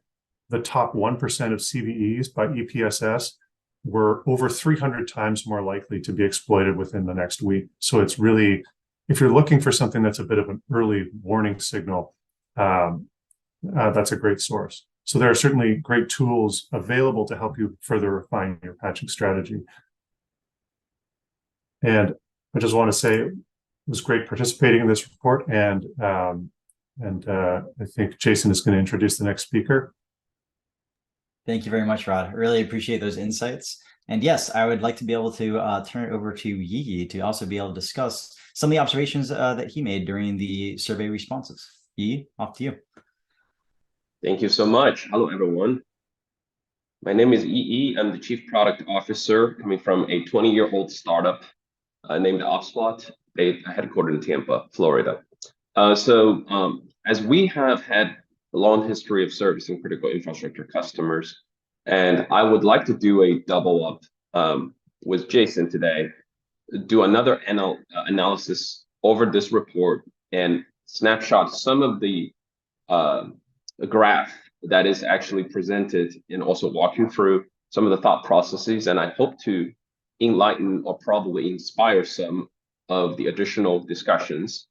the top 1% of CVEs by EPSS were over 300 times more likely to be exploited within the next week. So it's really, if you're looking for something that's a bit of an early warning signal, that's a great source. So there are certainly great tools available to help you further refine your patching strategy. And I just want to say it was great participating in this report, and I think Jason is going to introduce the next speaker. Thank you very much, Rod. I really appreciate those insights. And yes, I would like to be able to turn it over to Yi to also be able to discuss some of the observations that he made during the survey responses. Yi, off to you. Thank you so much. Hello, everyone. My name is Yi. I'm the Chief Product Officer coming from a 20-year-old startup named OpsPlot, headquartered in Tampa, Florida. As we have had a long history of servicing critical infrastructure customers, and I would like to do a double up with Jason today, do another analysis over this report and snapshot some of the graph that is actually presented, and also walking through some of the thought processes. And I hope to enlighten or probably inspire some of the additional discussions,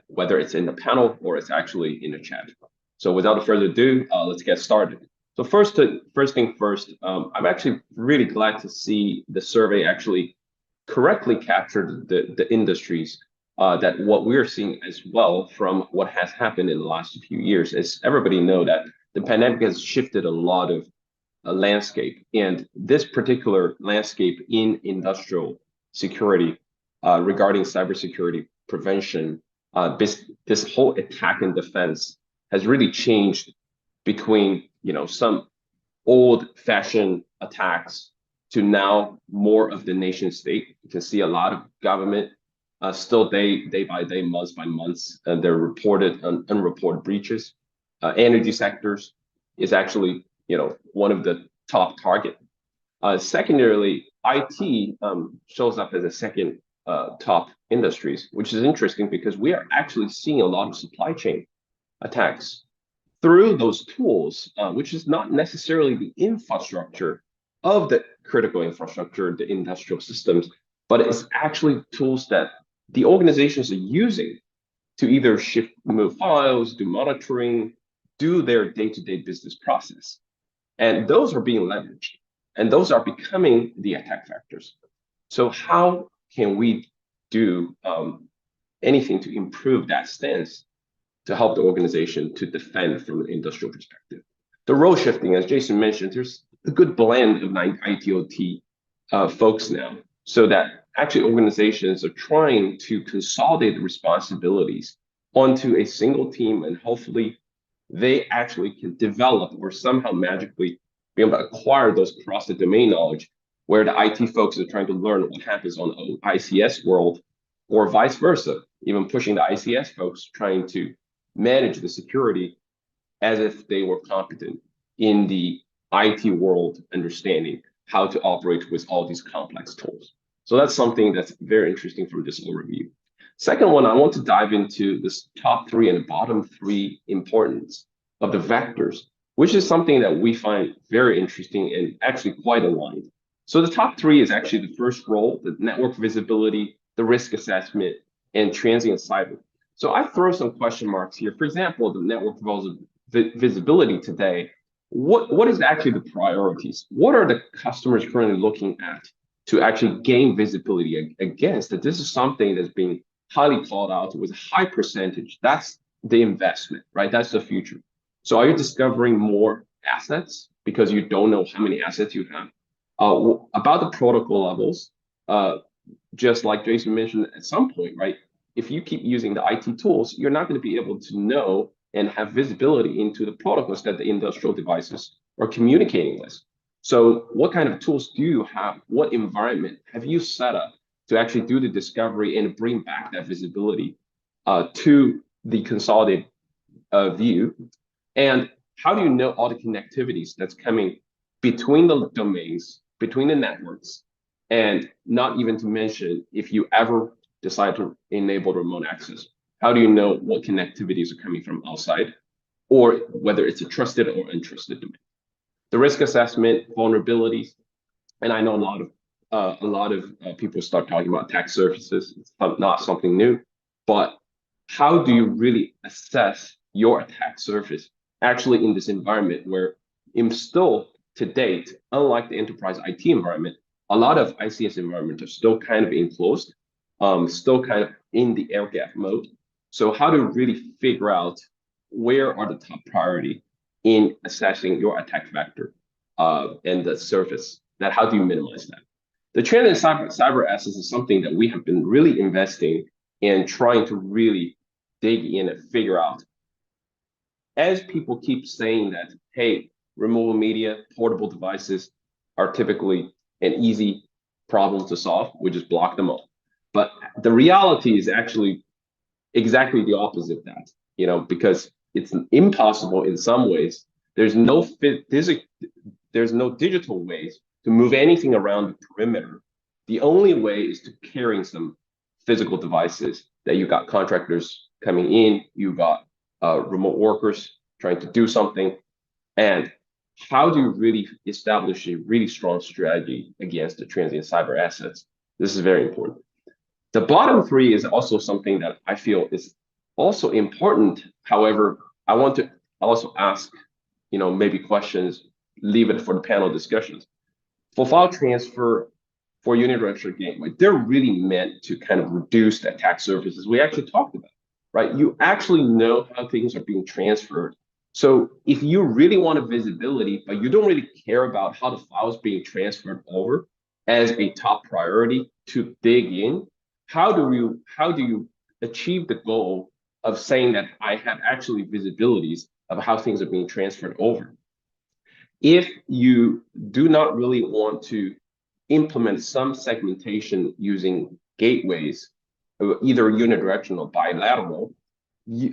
whether it's in the panel or it's actually in the chat. So without further ado, let's get started. So first thing first, I'm actually really glad to see the survey actually correctly captured the industries that what we're seeing as well from what has happened in the last few years. As everybody know that the pandemic has shifted a lot of landscape, and this particular landscape in industrial security regarding cybersecurity prevention. This whole attack and defense has really changed between some old-fashioned attacks to now more of the nation state. You can see a lot of government still day by day, months by months, and they're reported and unreported breaches. Energy sectors is actually one of the top target. Secondarily, IT shows up as a second top industries, which is interesting because we are actually seeing a lot of supply chain attacks through those tools, which is not necessarily the infrastructure of the critical infrastructure, the industrial systems, but it's actually tools that the organizations are using to either move files, do monitoring, do their day-to-day business process. And those are being leveraged, and those are becoming the attack vectors. So how can we do anything to improve that stance to help the organization to defend from an industrial perspective? The role shifting, as Jason mentioned, there's a good blend of IT/OT folks now, so that actually organizations are trying to consolidate the responsibilities onto a single team, and hopefully they actually can develop or somehow magically be able to acquire those across the domain knowledge, where the IT folks are trying to learn what happens on the ICS world, or vice versa, even pushing the ICS folks trying to manage the security as if they were competent in the IT world, understanding how to operate with all these complex tools. So that's something that's very interesting from this overview. Second one, I want to dive into this top three and bottom three importance of the vectors, which is something that we find very interesting and actually quite aligned. So the top three is actually the first role, the network visibility, the risk assessment, and transient cyber. So I throw some question marks here. For example, the network visibility today, what is actually the priorities? What are the customers currently looking at to actually gain visibility against? That this is something that's being highly called out with a high percentage. That's the investment, right? That's the future. So are you discovering more assets because you don't know how many assets you have? About the protocol levels, just like Jason mentioned at some point, right? If you keep using the IT tools, you're not going to be able to know and have visibility into the protocols that the industrial devices are communicating with. So what kind of tools do you have? What environment have you set up to actually do the discovery and bring back that visibility to the consolidated view? And how do you know all the connectivities that's coming between the domains, between the networks, and not even to mention if you ever decide to enable remote access, how do you know what connectivities are coming from outside, or whether it's a trusted or untrusted domain? The risk assessment, vulnerabilities, and I know a lot of people start talking about attack surfaces. It's not something new, but how do you really assess your attack surface actually in this environment where still to date, unlike the enterprise IT environment, a lot of ICS environments are still kind of enclosed, still kind of in the air gap mode. So how to really figure out where are the top priority in assessing your attack vector and the surface, that how do you minimize that? The trend in cyber assets is something that we have been really investing in, trying to really dig in and figure out. As people keep saying that, hey, removable media, portable devices are typically an easy problem to solve, we just block them all. But the reality is actually exactly the opposite of that, because it's impossible in some ways. There's no digital ways to move anything around the perimeter. The only way is to carrying some physical devices that you got contractors coming in, you got remote workers trying to do something. And how do you really establish a really strong strategy against the transient cyber assets? This is very important. The bottom three is also something that I feel is also important. However, I want to also ask, maybe questions, leave it for the panel discussions. For file transfer, for unidirectional gateway, they're really meant to kind of reduce the attack surfaces we actually talked about, right? You actually know how things are being transferred. So if you really want a visibility, but you don't really care about how the files being transferred over, as a top priority to dig in. How do you achieve the goal of saying that I have actually visibilities of how things are being transferred over? If you do not really want to implement some segmentation using gateways, either unidirectional or bilateral,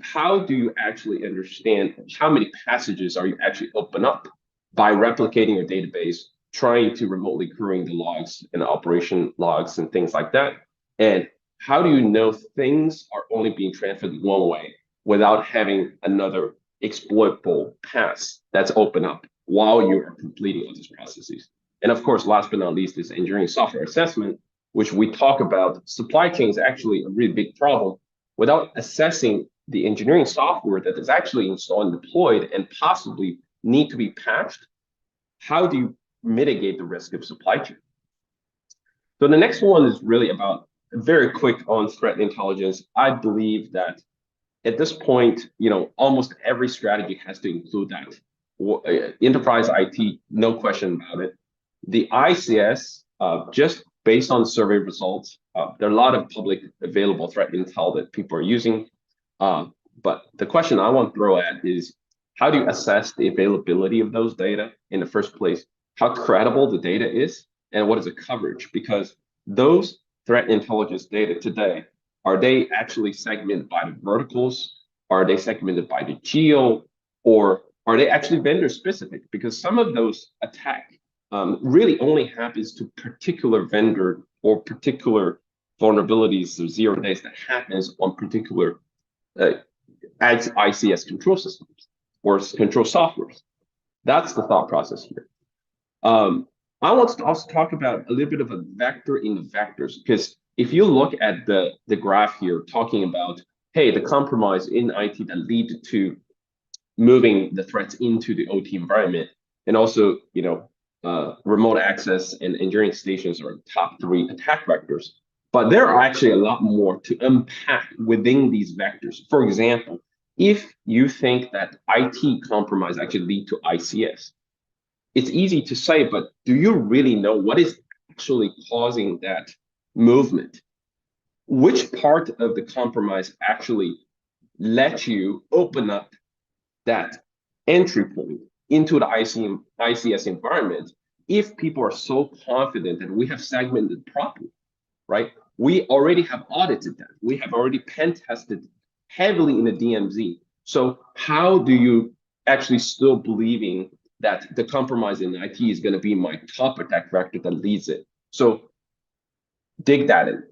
how do you actually understand how many passages are you actually open up by replicating your database, trying to remotely querying the logs and operation logs and things like that? And how do you know things are only being transferred one way without having another exploitable path that's open up while you are completing all these processes? And of course, last but not least is engineering software assessment, which we talk about. Supply chain is actually a really big problem. Without assessing the engineering software that is actually installed and deployed and possibly need to be patched, how do you mitigate the risk of supply chain? So the next one is really about very quick on threat intelligence. I believe that at this point, almost every strategy has to include that. Enterprise IT, no question about it. The ICS, just based on survey results, there are a lot of public available threat intel that people are using. But the question I want to throw at is, how do you assess the availability of those data in the first place? How credible the data is, and what is the coverage? Because those threat intelligence data today, are they actually segmented by the verticals? Are they segmented by the geo? Or are they actually vendor specific? Because some of those attacks really only happens to particular vendor or particular vulnerabilities or 0 days that happens on particular ICS control systems or control softwares. That's the thought process here. I want to also talk about a little bit of a vector in the vectors, because if you look at the graph here talking about, hey, the compromise in IT that lead to moving the threats into the OT environment, and also, remote access and engineering stations are top 3 attack vectors. But there are actually a lot more to unpack within these vectors. For example, if you think that IT compromise actually lead to ICS, it's easy to say, but do you really know what is actually causing that movement? Which part of the compromise actually let you open up that entry point into the ICS environment if people are so confident that we have segmented properly, right? We already have audited that. We have already pen tested heavily in the DMZ. So how do you actually still believing that the compromise in IT is going to be my top attack vector that leads it? So dig that in.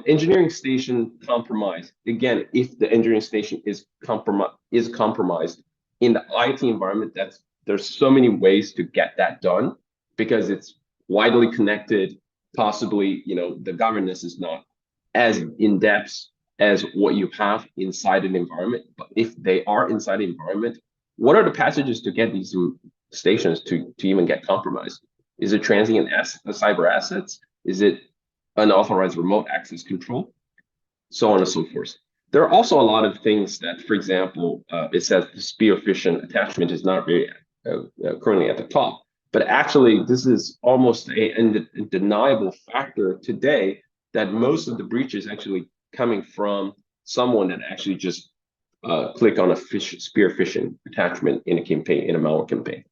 Engineering station compromise. Again, if the engineering station is compromised in the IT environment, there's so many ways to get that done, because it's widely connected. Possibly, the governance is not as in depth as what you have inside an environment. But if they are inside the environment, what are the passages to get these stations to even get compromised? Is it transient cyber assets? Is it unauthorized remote access control? So on and so forth. There are also a lot of things that, for example, it says the spear phishing attachment is not very currently at the top. But actually, this is almost a undeniable factor today, that most of the breach is actually coming from someone that actually just click on a spear phishing attachment in a campaign, in a malware campaign.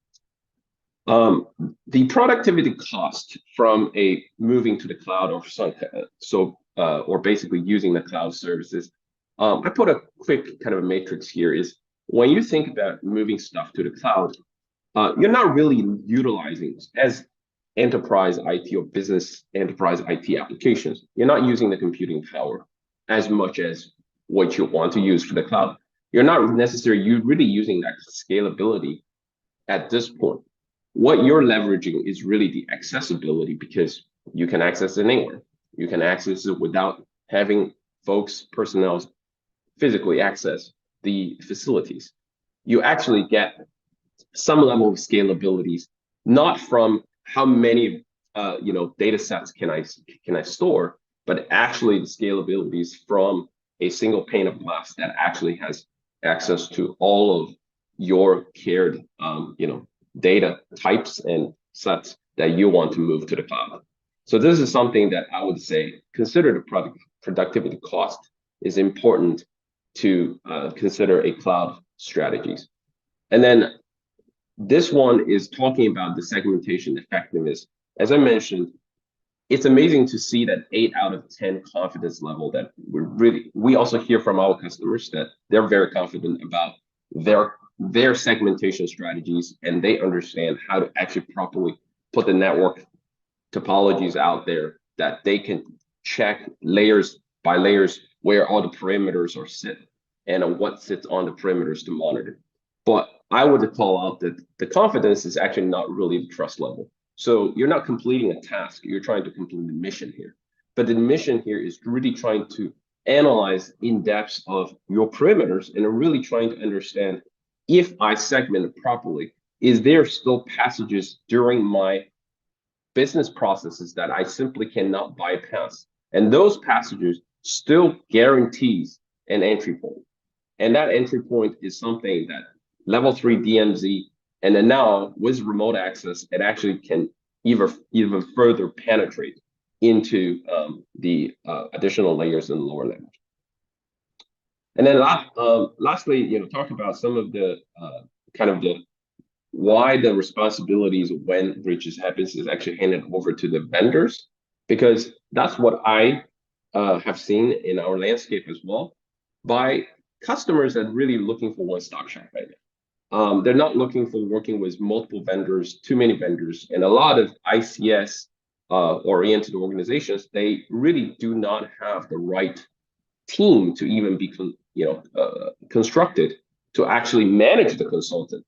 The productivity cost from a moving to the cloud or basically using the cloud services. I put a quick kind of a matrix here. Is when you think about moving stuff to the cloud, you're not really utilizing as enterprise IT or business enterprise IT applications. You're not using the computing power as much as what you want to use for the cloud. You're not necessarily really using that scalability at this point. What you're leveraging is really the accessibility, because you can access it anywhere. You can access it without having personnel physically access the facilities. You actually get some level of scalabilities, not from how many data sets can I store, but actually the scalabilities from a single pane of glass that actually has access to all of your cared data types and sets that you want to move to the cloud. So this is something that I would say, consider the productivity cost is important to consider a cloud strategies. And then this one is talking about the segmentation effectiveness. As I mentioned, it's amazing to see that 8 out of 10 confidence level that we also hear from our customers that they're very confident about their segmentation strategies, and they understand how to actually properly put the network topologies out there that they can check layers by layers where all the perimeters are sit and what sits on the perimeters to monitor. But I would call out that the confidence is actually not really the trust level. So you're not completing a task, you're trying to complete the mission here. But the mission here is really trying to analyze in depth of your perimeters and really trying to understand, if I segment it properly, is there still passages during my business processes that I simply cannot bypass? And those passages still guarantees an entry point. And that entry point is something that level 3 DMZ, and then now with remote access, it actually can even further penetrate into the additional layers in the lower levels. And then lastly, talk about some of the kind of the why the responsibilities when breaches happens is actually handed over to the vendors, because that's what I have seen in our landscape as well, by customers that really looking for one-stop shop right now. They're not looking for working with multiple vendors, too many vendors, and a lot of ICS oriented organizations, they really do not have the right team to even be constructed to actually manage the consultant.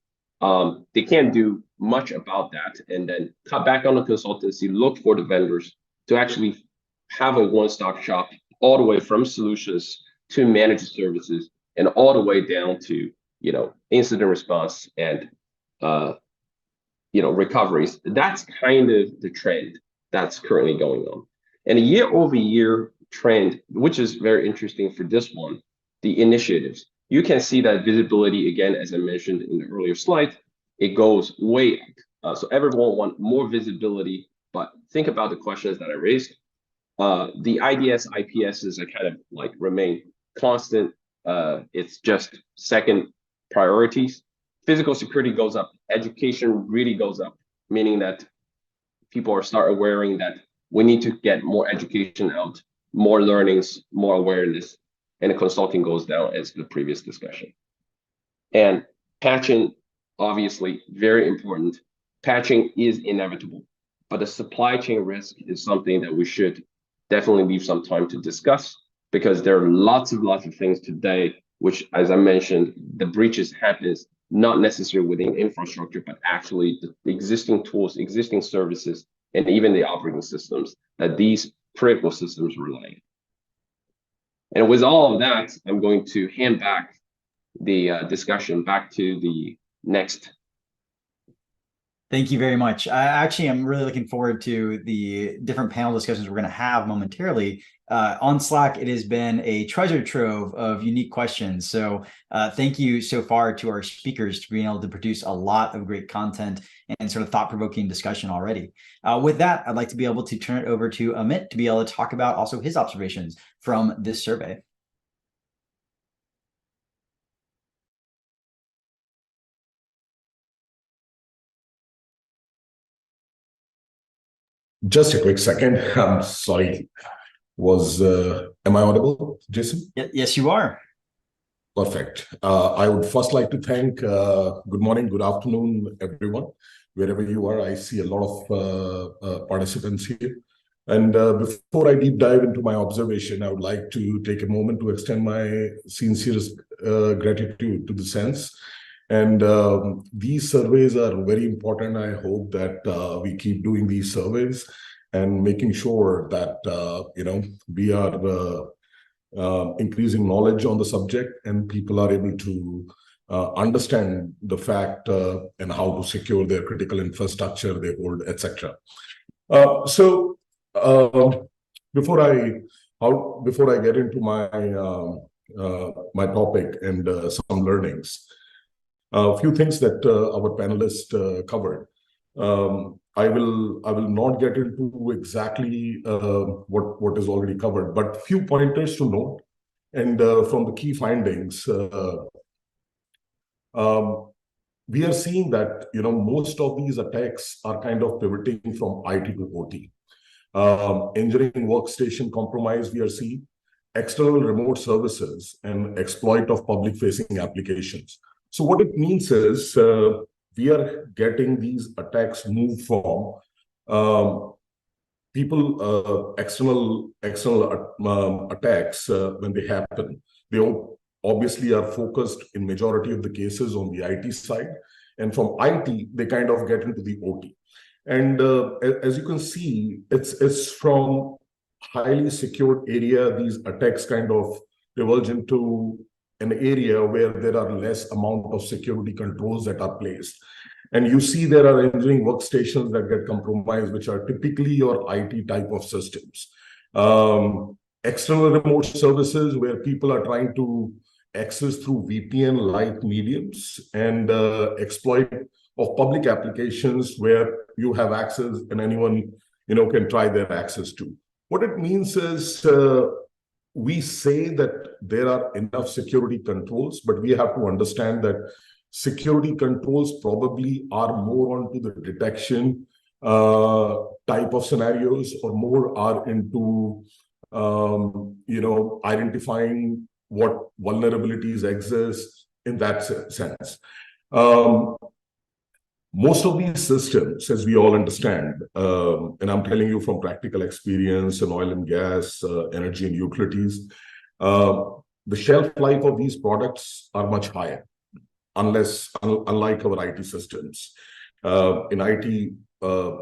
They can't do much about that, and then cut back on the consultancy, look for the vendors to actually have a one-stop shop all the way from solutions to managed services and all the way down to incident response and recoveries. That's kind of the trend that's currently going on. And a year-over-year trend, which is very interesting for this one, the initiatives. You can see that visibility, again, as I mentioned in the earlier slide, it goes way up. So everyone wants more visibility, but think about the questions that I raised. The IDS, IPSs are kind of like remain constant. It's just second priorities. Physical security goes up. Education really goes up, meaning that people are start awareing that we need to get more education out, more learnings, more awareness, and the consulting goes down as the previous discussion. And patching, obviously, very important. Patching is inevitable, but the supply chain risk is something that we should definitely leave some time to discuss, because there are lots of things today, which, as I mentioned, the breaches happens not necessarily within infrastructure, but actually the existing tools, existing services, and even the operating systems that these critical systems rely on. And with all of that, I'm going to hand back the discussion back to the next. Thank you very much. I'm really looking forward to the different panel discussions we're going to have momentarily. On Slack, it has been a treasure trove of unique questions. So thank you so far to our speakers for being able to produce a lot of great content and sort of thought-provoking discussion already. With that, I'd like to be able to turn it over to Amit to be able to talk about also his observations from this survey. Just a quick second. I'm sorry. Am I audible, Jason? Yes, you are. Perfect. I would first like to thank, good morning, good afternoon, everyone, wherever you are. I see a lot of participants here. And before I deep dive into my observation, I would like to take a moment to extend my sincerest gratitude to the SANS. And these surveys are very important. I hope that we keep doing these surveys and making sure that, we are increasing knowledge on the subject and people are able to understand the fact and how to secure their critical infrastructure they hold, etc. So before I get into my my topic and some learnings, a few things that our panelists covered. I will not get into exactly what is already covered, but few pointers to note. And from the key findings, we are seeing that most of these attacks are kind of pivoting from IT to OT. Engineering workstation compromise, we are seeing external remote services and exploit of public-facing applications. So what it means is we are getting these attacks moved from external attacks when they happen. They obviously are focused in majority of the cases on the IT side, and from IT they kind of get into the OT. And as you can see, it's from highly secured area. These attacks kind of diverge into an area where there are less amount of security controls that are placed. And you see there are engineering workstations that get compromised, which are typically your IT type of systems. External remote services where people are trying to access through VPN-like mediums, and exploit of public applications where you have access and anyone can try their access to. What it means is we say that there are enough security controls, but we have to understand that security controls probably are more onto the detection type of scenarios, or more are into identifying what vulnerabilities exist in that sense. Most of these systems, as we all understand, and I'm telling you from practical experience in oil and gas, energy and utilities, the shelf life of these products are much higher, unlike our IT systems. In IT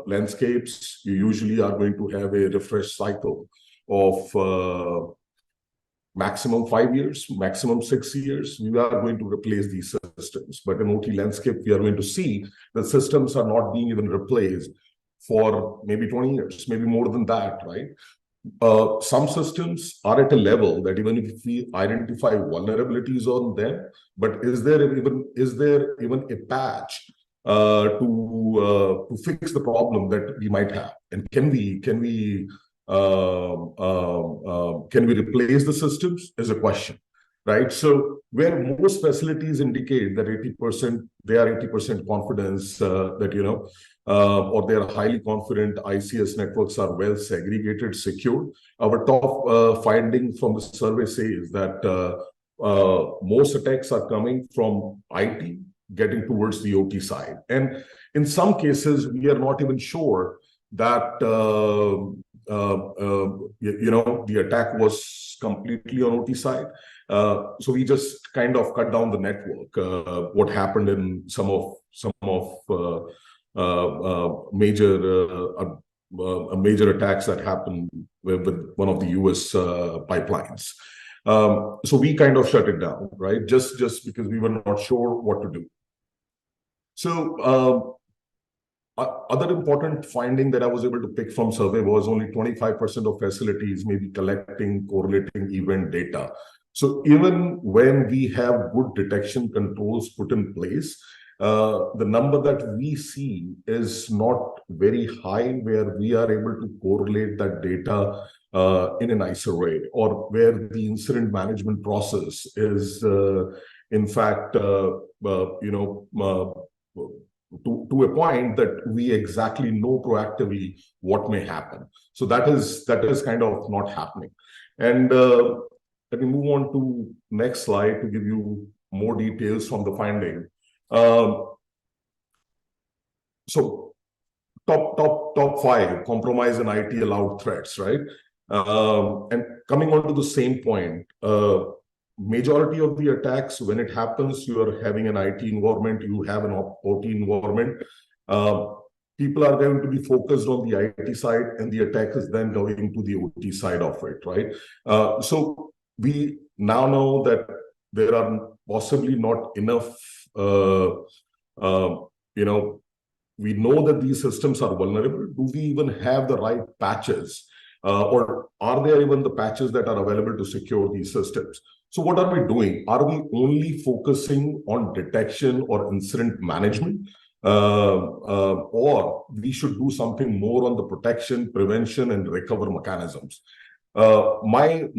landscapes, you usually are going to have a refresh cycle of maximum 5 years, maximum 6 years. We are going to replace these systems. But in OT landscape, we are going to see that systems are not being even replaced for maybe 20 years, maybe more than that, right? Some systems are at a level that even if we identify vulnerabilities on them, but is there even a patch to fix the problem that we might have? And can we replace the systems is a question, right? So where most facilities indicate that 80%, they are 80% confidence that or they are highly confident ICS networks are well segregated, secure. Our top finding from the survey says that most attacks are coming from IT getting towards the OT side. And in some cases, we are not even sure that the attack was completely on OT side. So we just kind of cut down the network. What happened in some of major attacks that happened with one of the US pipelines. So we kind of shut it down, right? Just because we were not sure what to do. So other important finding that I was able to pick from survey was only 25% of facilities may be collecting correlating event data. So even when we have good detection controls put in place, the number that we see is not very high where we are able to correlate that data in a nicer way, or where the incident management process is in fact to a point that we exactly know proactively what may happen. So that is kind of not happening. And let me move on to next slide to give you more details from the finding. So top 5 compromise and IT allowed threats, right? And coming on to the same point, majority of the attacks, when it happens, you are having an IT environment, you have an OT environment. People are going to be focused on the IT side, and the attack is then going to the OT side of it, right? So we now know that there are possibly not enough, we know that these systems are vulnerable. Do we even have the right patches? Or are there even the patches that are available to secure these systems? So what are we doing? Are we only focusing on detection or incident management? or we should do something more on the protection, prevention, and recover mechanisms. My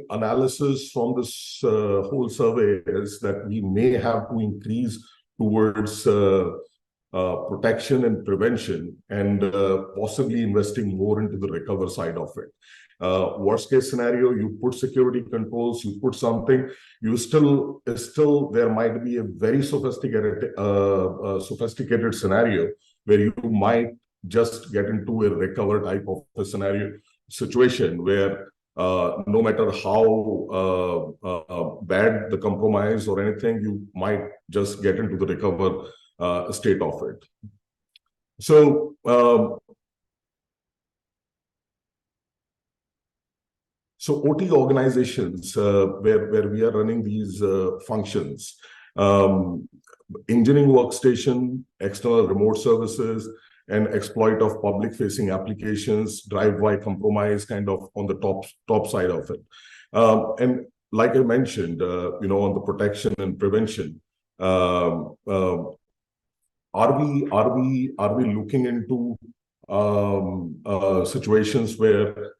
analysis from this whole survey is that we may have to increase towards protection and prevention, and possibly investing more into the recover side of it. Worst case scenario, you put security controls, you put something, you still there might be a very sophisticated scenario where you might just get into a recover type of a scenario situation where no matter how bad the compromise or anything, you might just get into the recover state of it. So OT organizations where we are running these functions, engineering workstation, external remote services, and exploit of public-facing applications, drive-by compromise, kind of on the top side of it. And like I mentioned, on the protection and prevention, are we looking into situations where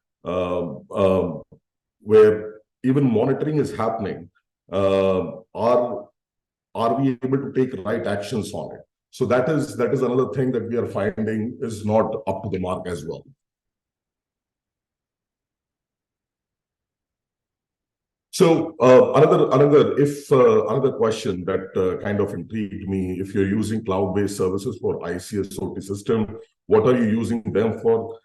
even monitoring is happening? Are we able to take right actions on it? So that is another thing that we are finding is not up to the mark as well. So another question that kind of intrigued me: if you're using cloud-based services for ICS OT system, what are you using them for?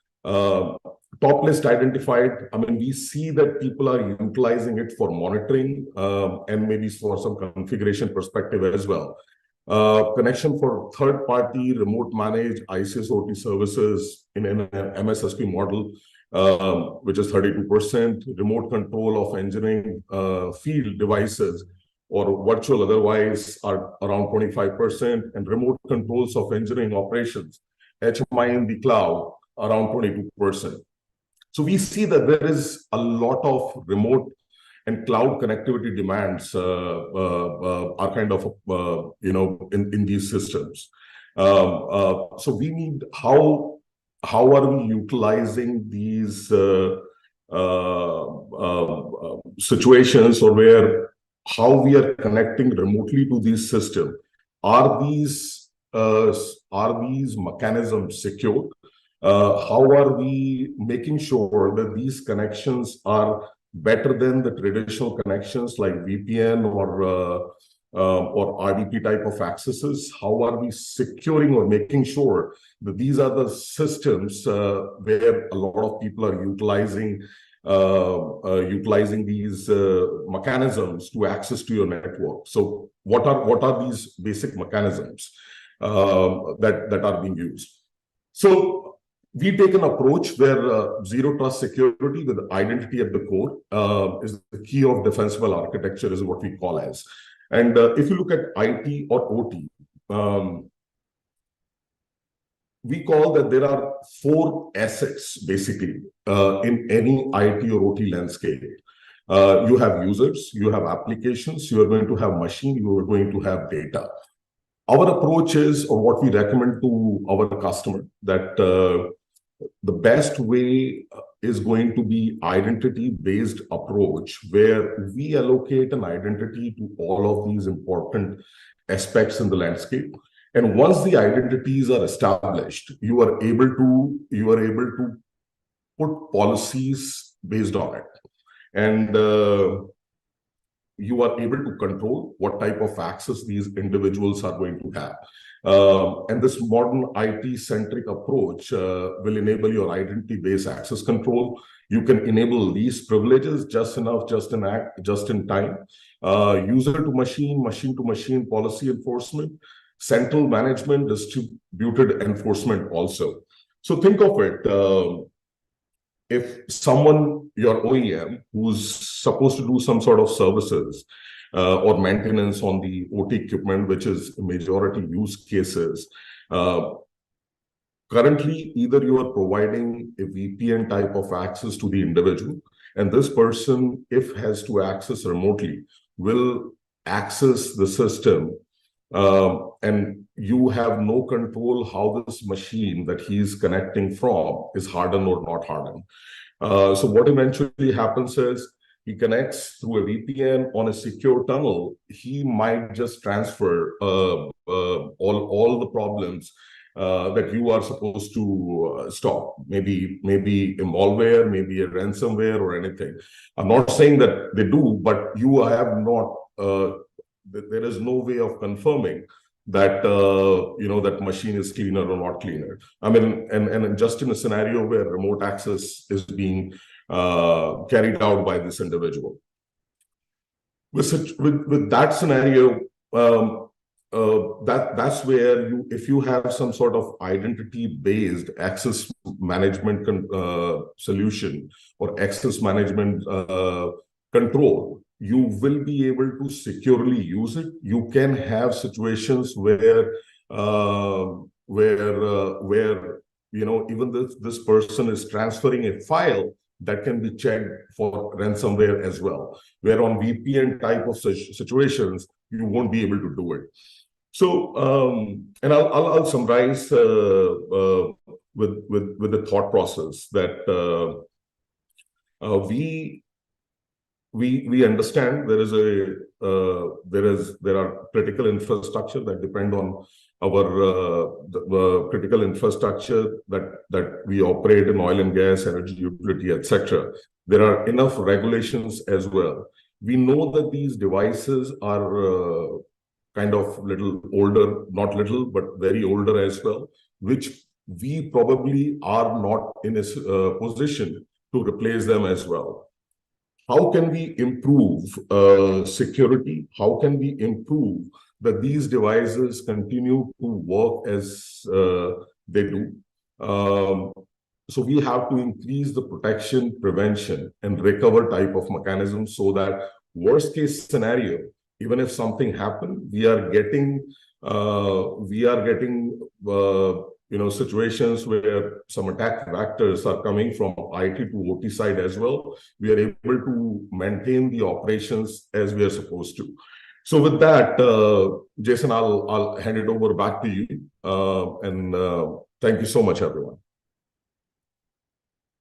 Top list identified. I mean, we see that people are utilizing it for monitoring and maybe for some configuration perspective as well. Connection for third-party remote managed ICS OT services in an MSSP model, which is 32%, remote control of engineering field devices or virtual otherwise are around 25%, and remote controls of engineering operations, HMI in the cloud, around 22%. So we see that there is a lot of remote and cloud connectivity demands are kind of in these systems. So we need how are we utilizing these situations, or where how we are connecting remotely to these systems? Are these mechanisms secure? How are we making sure that these connections are better than the traditional connections like VPN or RDP type of accesses? How are we securing or making sure that these are the systems where a lot of people are utilizing these mechanisms to access to your network? So what are these basic mechanisms that are being used? So we take an approach where zero trust security with identity at the core is the key of defensible architecture, is what we call as. And if you look at IT or OT, we call that there are 4 assets basically in any IT or OT landscape. You have users, you have applications, you are going to have machine, you are going to have data. Our approach is, or what we recommend to our customer, that the best way is going to be identity-based approach, where we allocate an identity to all of these important aspects in the landscape. And once the identities are established, you are able to put policies based on it, and you are able to control what type of access these individuals are going to have. And this modern IT-centric approach will enable your identity-based access control. You can enable least privileges, just enough, just in time, user to machine, machine to machine policy enforcement, central management, distributed enforcement also. So think of it, if someone, your OEM, who's supposed to do some sort of services or maintenance on the OT equipment, which is majority use cases, currently either you are providing a VPN type of access to the individual, and this person, if has to access remotely, will access the system and you have no control how this machine that he is connecting from is hardened or not hardened. So what eventually happens is he connects through a VPN on a secure tunnel. He might just transfer all the problems that you are supposed to stop. Maybe a malware, maybe a ransomware or anything. I'm not saying that they do, but you have not. There is no way of confirming that that machine is cleaner or not cleaner. I mean, and just in a scenario where remote access is being carried out by this individual. With that scenario, that's where if you have some sort of identity-based access management solution or access management control, you will be able to securely use it. You can have situations where even this person is transferring a file that can be checked for ransomware as well, where on VPN type of situations, you won't be able to do it. So, and I'll summarize with the thought process that we understand there are critical infrastructure that depend on our the critical infrastructure that we operate in oil and gas, energy, utility, etc. There are enough regulations as well. We know that these devices are kind of little older, not little, but very older as well, which we probably are not in a position to replace them as well. How can we improve security? How can we improve that these devices continue to work as they do? So we have to increase the protection, prevention, and recover type of mechanism so that worst case scenario, even if something happened, we are getting situations where some attack vectors are coming from IT to OT side as well. We are able to maintain the operations as we are supposed to. So with that, Jason, I'll hand it over back to you. And thank you so much, everyone.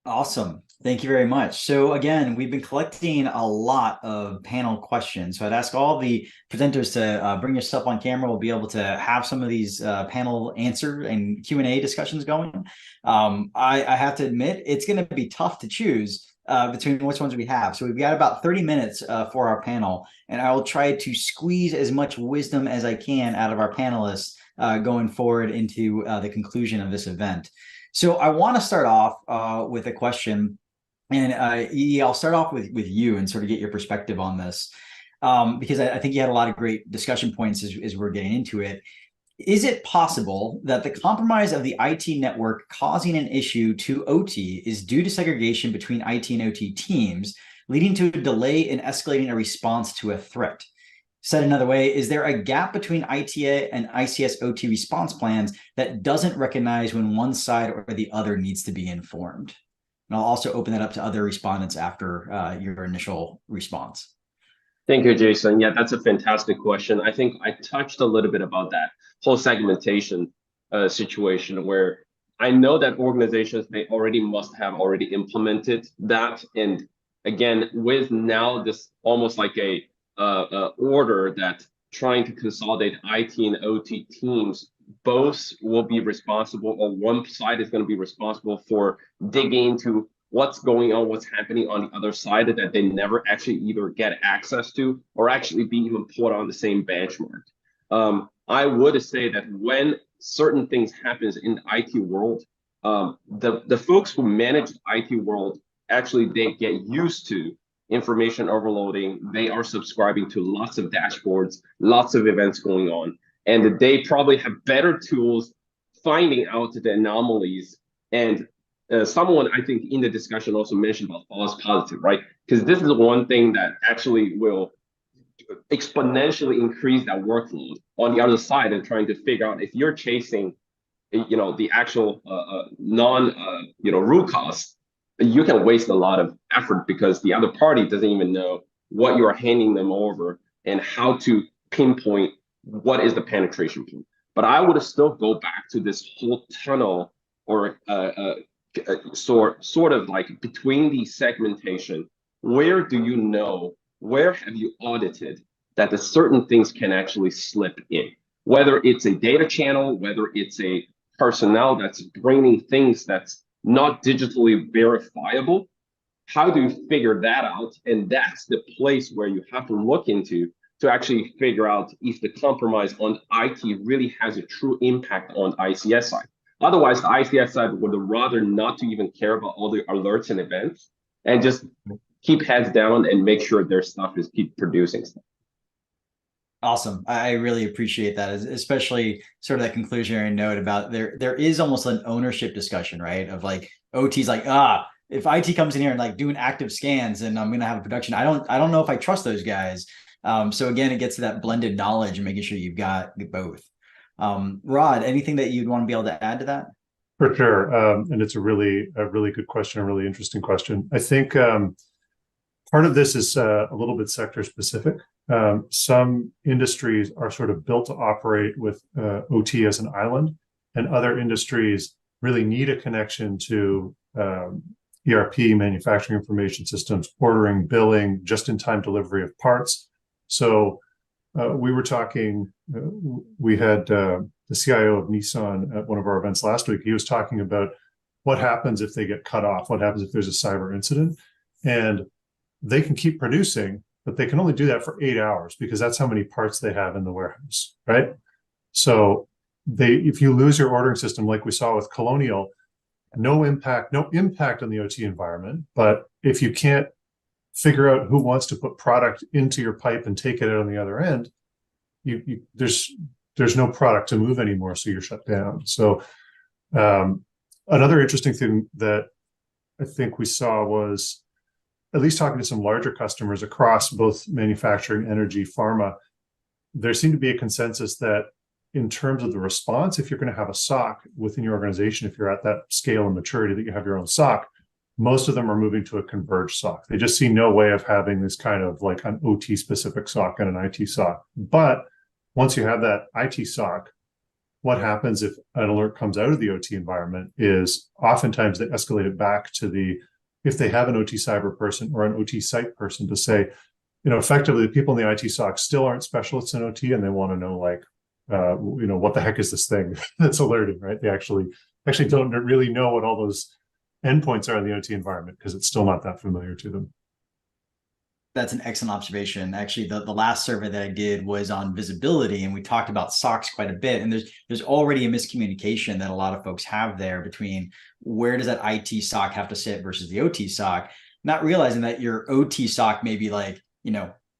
Awesome. Thank you very much. So again, we've been collecting a lot of panel questions. So I'd ask all the presenters to bring yourself on camera. We'll be able to have some of these panel answer and Q&A discussions going. I have to admit, it's going to be tough to choose between which ones we have. So we've got about 30 minutes for our panel, and I will try to squeeze as much wisdom as I can out of our panelists going forward into the conclusion of this event. So I want to start off with a question, and I'll start off with you and sort of get your perspective on this, because I think you had a lot of great discussion points as we're getting into it. Is it possible that the compromise of the IT network causing an issue to OT is due to segregation between IT and OT teams, leading to a delay in escalating a response to a threat? Said another way, is there a gap between ITA and ICS OT response plans that doesn't recognize when one side or the other needs to be informed? And I'll also open that up to other respondents after your initial response. Thank you, Jason. Yeah, that's a fantastic question. I think I touched a little bit about that whole segmentation situation where I know that organizations, they must have already implemented that. And again, with now this almost like a order that trying to consolidate IT and OT teams, both will be responsible, or one side is going to be responsible for digging into what's going on, what's happening on the other side that they never actually either get access to or actually be even put on the same benchmark. I would say that when certain things happens in the IT world, the folks who manage the IT world, actually they get used to information overloading. They are subscribing to lots of dashboards, lots of events going on, and they probably have better tools finding out the anomalies. And someone, I think, in the discussion also mentioned about false positive, right? Because this is one thing that actually will exponentially increase that workload on the other side and trying to figure out if you're chasing, the actual root cause. You can waste a lot of effort because the other party doesn't even know what you are handing them over and how to pinpoint what is the penetration point. But I would still go back to this whole tunnel or sort of like between the segmentation. Where do you know? Where have you audited that the certain things can actually slip in? Whether it's a data channel, whether it's a personnel that's bringing things that's not digitally verifiable, how do you figure that out? And that's the place where you have to look into to actually figure out if the compromise on IT really has a true impact on ICS side. Otherwise, the ICS side would rather not to even care about all the alerts and events and just keep heads down and make sure their stuff is keep producing stuff. Awesome. I really appreciate that, especially sort of that conclusionary note about there is almost an ownership discussion, right? Of like OT's like, if IT comes in here and like doing active scans and I'm going to have a production, I don't know if I trust those guys. So again, it gets to that blended knowledge and making sure you've got both. Rod, anything that you'd want to be able to add to that? For sure. And it's a really good question, a really interesting question. I think part of this is a little bit sector specific. Some industries are sort of built to operate with OT as an island, and other industries really need a connection to ERP, manufacturing information systems, ordering, billing, just-in-time delivery of parts. So we were talking, we had the CIO of Nissan at one of our events last week. He was talking about what happens if they get cut off, what happens if there's a cyber incident. And they can keep producing, but they can only do that for 8 hours because that's how many parts they have in the warehouse, right? So if you lose your ordering system, like we saw with Colonial, no impact on the OT environment. But if you can't figure out who wants to put product into your pipe and take it out on the other end, there's no product to move anymore, so you're shut down. So another interesting thing that I think we saw was, at least talking to some larger customers across both manufacturing, energy, pharma, there seemed to be a consensus that in terms of the response, if you're going to have a SOC within your organization, if you're at that scale and maturity that you have your own SOC, most of them are moving to a converged SOC. They just see no way of having this kind of like an OT specific SOC and an IT SOC. But once you have that IT SOC, what happens if an alert comes out of the OT environment is oftentimes they escalate it back to if they have an OT cyber person or an OT site person to say, effectively the people in the IT SOC still aren't specialists in OT and they want to know like, what the heck is this thing that's alerting, right? They actually don't really know what all those endpoints are in the OT environment because it's still not that familiar to them. That's an excellent observation. Actually, the last survey that I did was on visibility, and we talked about SOCs quite a bit. And there's already a miscommunication that a lot of folks have there between where does that IT SOC have to sit versus the OT SOC, not realizing that your OT SOC may be like,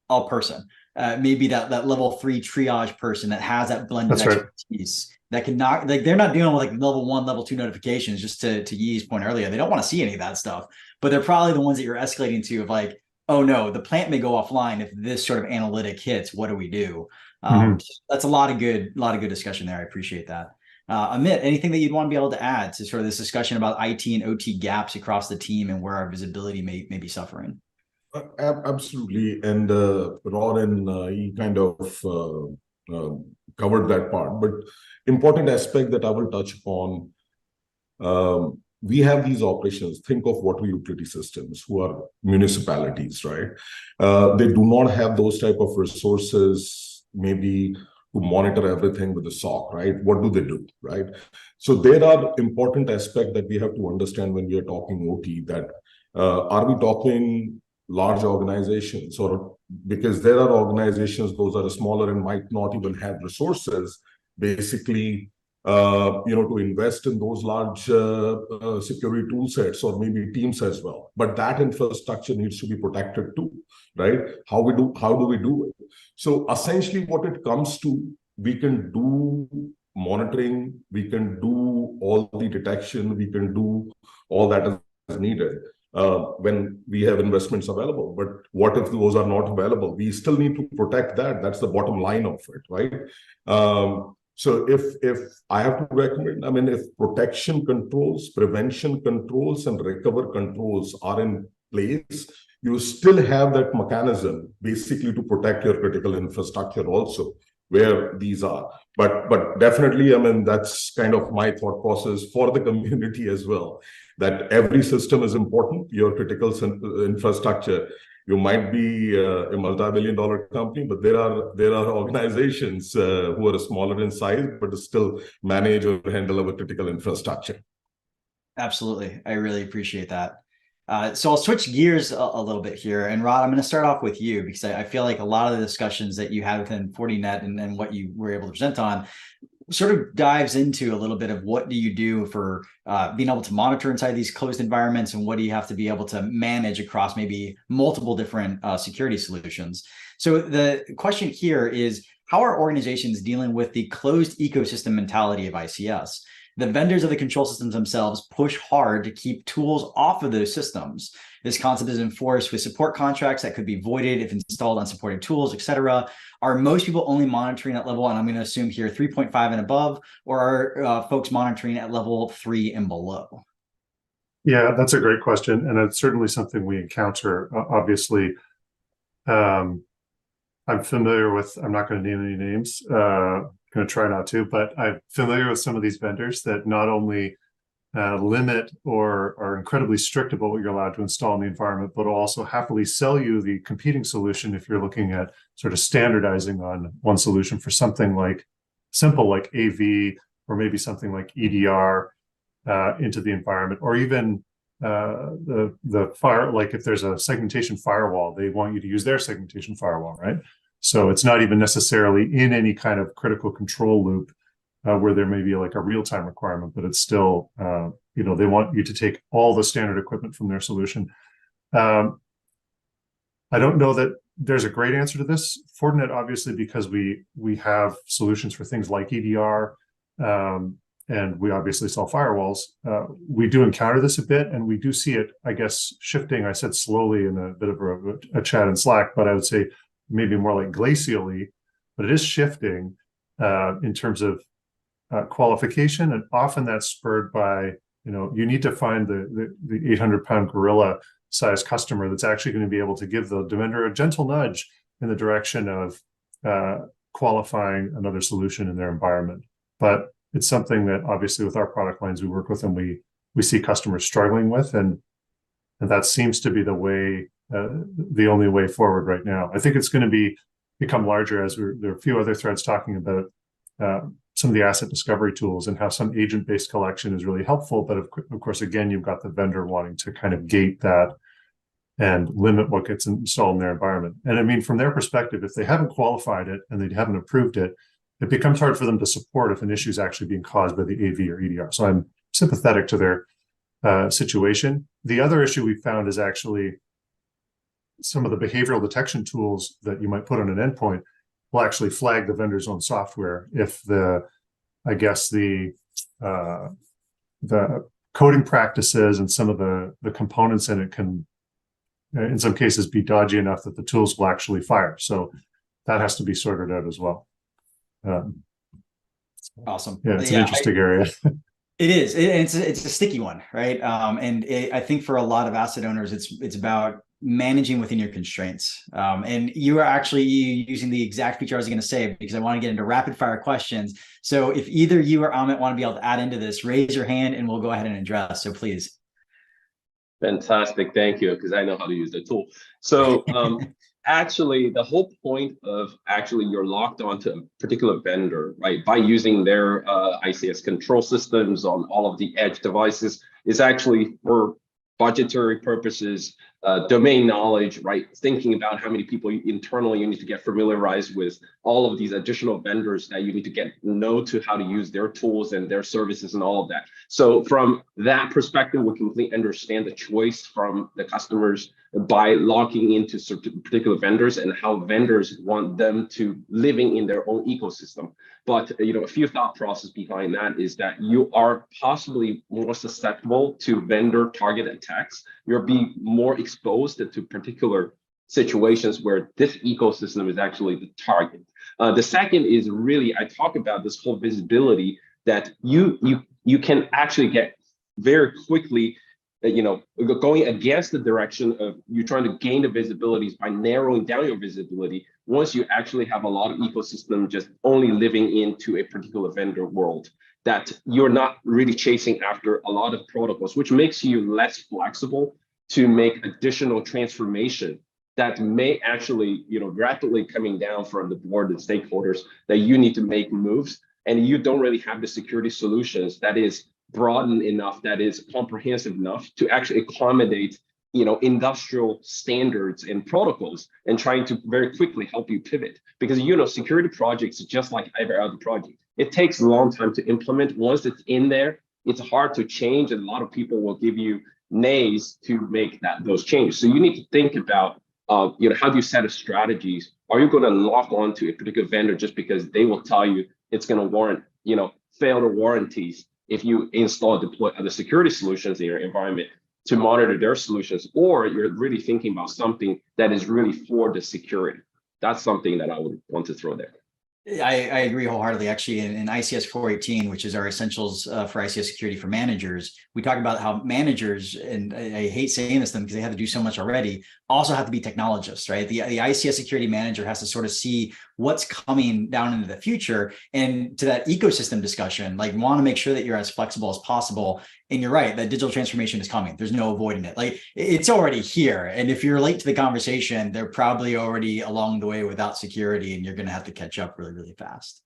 all person. Maybe that level 3 triage person that has that blended expertise that can not, like, they're not dealing with like level 1, level 2 notifications. Just to Yi's point earlier, they don't want to see any of that stuff, but they're probably the ones that you're escalating to of like, oh no, the plant may go offline if this sort of analytic hits. What do we do? That's a lot of good discussion there. I appreciate that. Amit, anything that you'd want to be able to add to sort of this discussion about IT and OT gaps across the team and where our visibility may be suffering? Absolutely. And Rod and he kind of covered that part. But important aspect that I will touch upon, we have these operations. Think of water utility systems who are municipalities, right? They do not have those type of resources, maybe to monitor everything with the SOC, right? What do they do, right? So there are important aspects that we have to understand when we are talking OT, that are we talking large organizations, or because there are organizations, those are smaller and might not even have resources, basically, to invest in those large security tool sets or maybe teams as well. But that infrastructure needs to be protected too, right? How do we do it? So essentially what it comes to, we can do monitoring, we can do all the detection, we can do all that is needed when we have investments available. But what if those are not available? We still need to protect that. That's the bottom line of it, right? So if I have to recommend, if protection controls, prevention controls, and recover controls are in place, you still have that mechanism basically to protect your critical infrastructure also. where these are. But definitely, I mean, that's kind of my thought process for the community as well, that every system is important. Your critical infrastructure, you might be a multi-billion-dollar company, but there are organizations who are smaller in size, but still manage or handle our critical infrastructure. Absolutely. I really appreciate that. So I'll switch gears a little bit here. And Rod, I'm going to start off with you because I feel like a lot of the discussions that you had within Fortinet and what you were able to present on sort of dives into a little bit of what do you do for being able to monitor inside these closed environments, and what do you have to be able to manage across maybe multiple different security solutions. So the question here is, how are organizations dealing with the closed ecosystem mentality of ICS? The vendors of the control systems themselves push hard to keep tools off of those systems. This concept is enforced with support contracts that could be voided if installed unsupported tools, et cetera. Are most people only monitoring at level, and I'm going to assume here 3.5 and above, or are folks monitoring at level 3 and below? Yeah, that's a great question. And it's certainly something we encounter. Obviously, I'm familiar with, I'm not going to name any names, going to try not to, but I'm familiar with some of these vendors that not only limit or are incredibly strict about what you're allowed to install in the environment, but also happily sell you the competing solution if you're looking at sort of standardizing on one solution for something like simple like AV, or maybe something like EDR into the environment, or even the fire, like if there's a segmentation firewall, they want you to use their segmentation firewall, right? So it's not even necessarily in any kind of critical control loop where there may be like a real-time requirement, but it's still, you know, they want you to take all the standard equipment from their solution. I don't know that there's a great answer to this. Fortinet, obviously, because we have solutions for things like EDR, and we obviously sell firewalls, we do encounter this a bit, and we do see it, I guess, shifting. I said slowly in a bit of a chat in Slack, but I would say maybe more like glacially, but it is shifting in terms of qualification, and often that's spurred by, you know, you need to find the 800-pound gorilla size customer that's actually going to be able to give the vendor a gentle nudge in the direction of qualifying another solution in their environment. But it's something that obviously with our product lines we work with and we see customers struggling with, and that seems to be the way, the only way forward right now. I think it's going to become larger as there are a few other threads talking about some of the asset discovery tools and how some agent-based collection is really helpful. But of course, again, you've got the vendor wanting to kind of gate that and limit what gets installed in their environment. And I mean, from their perspective, if they haven't qualified it and they haven't approved it, it becomes hard for them to support if an issue is actually being caused by the AV or EDR. So I'm sympathetic to their situation. The other issue we found is actually some of the behavioral detection tools that you might put on an endpoint will actually flag the vendor's own software if the coding practices and some of the components in it can, in some cases, be dodgy enough that the tools will actually fire. So that has to be sorted out as well. Awesome. Yeah, it's an interesting area. It is. It's a sticky one, right? I think for a lot of asset owners, it's about managing within your constraints. And you are actually using the exact feature I was going to say, because I want to get into rapid fire questions. So if either you or Amit want to be able to add into this, raise your hand and we'll go ahead and address. So please. Fantastic. Thank you. Because I know how to use the tool. So actually, the whole point of actually you're locked onto a particular vendor, right? By using their ICS control systems on all of the edge devices is actually for budgetary purposes, domain knowledge, right? Thinking about how many people internally you need to get familiarized with all of these additional vendors that you need to know to how to use their tools and their services and all of that. So from that perspective, we completely understand the choice from the customers by locking into certain particular vendors and how vendors want them to living in their own ecosystem. But a few thought process behind that is that you are possibly more susceptible to vendor target attacks. You'll be more exposed to particular situations where this ecosystem is actually the target. The second is really, I talk about this whole visibility that you can actually get very quickly, going against the direction of you trying to gain the visibilities by narrowing down your visibility. once you actually have a lot of ecosystem just only living into a particular vendor world, that you're not really chasing after a lot of protocols, which makes you less flexible to make additional transformation that may actually, rapidly coming down from the board and stakeholders, that you need to make moves, and you don't really have the security solutions that is broadened enough, that is comprehensive enough to actually accommodate, industrial standards and protocols, and trying to very quickly help you pivot. Because, security projects, just like every other project, it takes a long time to implement. Once it's in there, it's hard to change, and a lot of people will give you nays to make those changes. So you need to think about, how do you set a strategies? Are you going to lock onto a particular vendor just because they will tell you it's going to warrant, fail the warranties if you install and deploy other security solutions in your environment to monitor their solutions? Or you're really thinking about something that is really for the security? That's something that I would want to throw there. I agree wholeheartedly. Actually, in ICS 418, which is our essentials for ICS security for managers, we talk about how managers, and I hate saying this to them because they have to do so much already, also have to be technologists, right? The ICS security manager has to sort of see what's coming down into the future. And to that ecosystem discussion, like, want to make sure that you're as flexible as possible. And you're right, that digital transformation is coming. There's no avoiding it. Like, it's already here. And if you're late to the conversation, they're probably already along the way without security, and you're going to have to catch up really, really fast.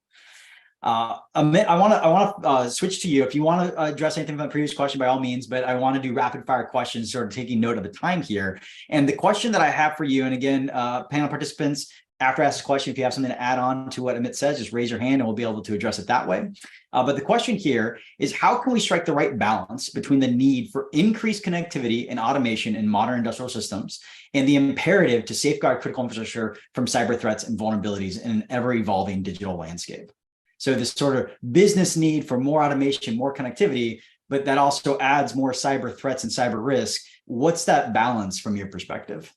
Amit, I want to switch to you. If you want to address anything from the previous question, by all means, but I want to do rapid fire questions, sort of taking note of the time here. And the question that I have for you, and again, panel participants, after I ask this question, if you have something to add on to what Amit says, just raise your hand and we'll be able to address it that way. But the question here is, how can we strike the right balance between the need for increased connectivity and automation in modern industrial systems and the imperative to safeguard critical infrastructure from cyber threats and vulnerabilities in an ever-evolving digital landscape? So this sort of business need for more automation, more connectivity, but that also adds more cyber threats and cyber risk. What's that balance from your perspective?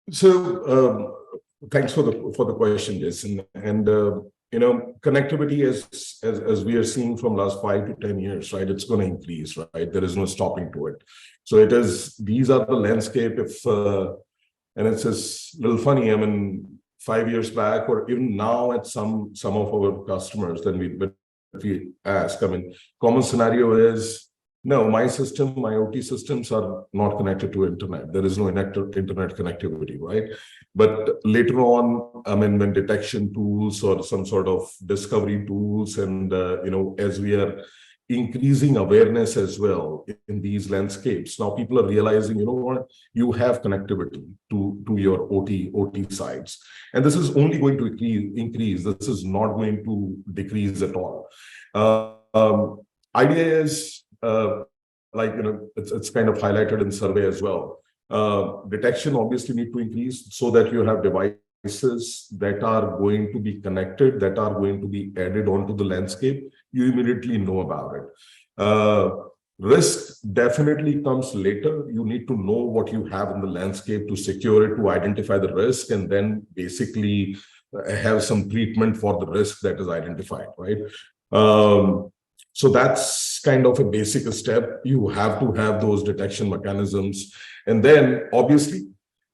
So thanks for the question, Jason. And connectivity as we are seeing from last 5 to 10 years, right? It's going to increase, right? There is no stopping to it. So these are the landscape. And it's just a little funny. I mean, 5 years back, or even now at some of our customers, then we ask, I mean, common scenario is, no, my OT systems are not connected to internet. There is no internet connectivity, right? But later on, I mean, when detection tools or some sort of discovery tools, and as we are increasing awareness as well in these landscapes, now people are realizing, what, you have connectivity to your OT sites, and this is only going to increase. This is not going to decrease at all. Idea is, it's kind of highlighted in survey as well. Detection obviously need to increase so that you have devices that are going to be connected, that are going to be added onto the landscape. You immediately know about it. Risk definitely comes later. You need to know what you have in the landscape to secure it, to identify the risk, and then basically have some treatment for the risk that is identified, right? So that's kind of a basic step. You have to have those detection mechanisms. And then obviously,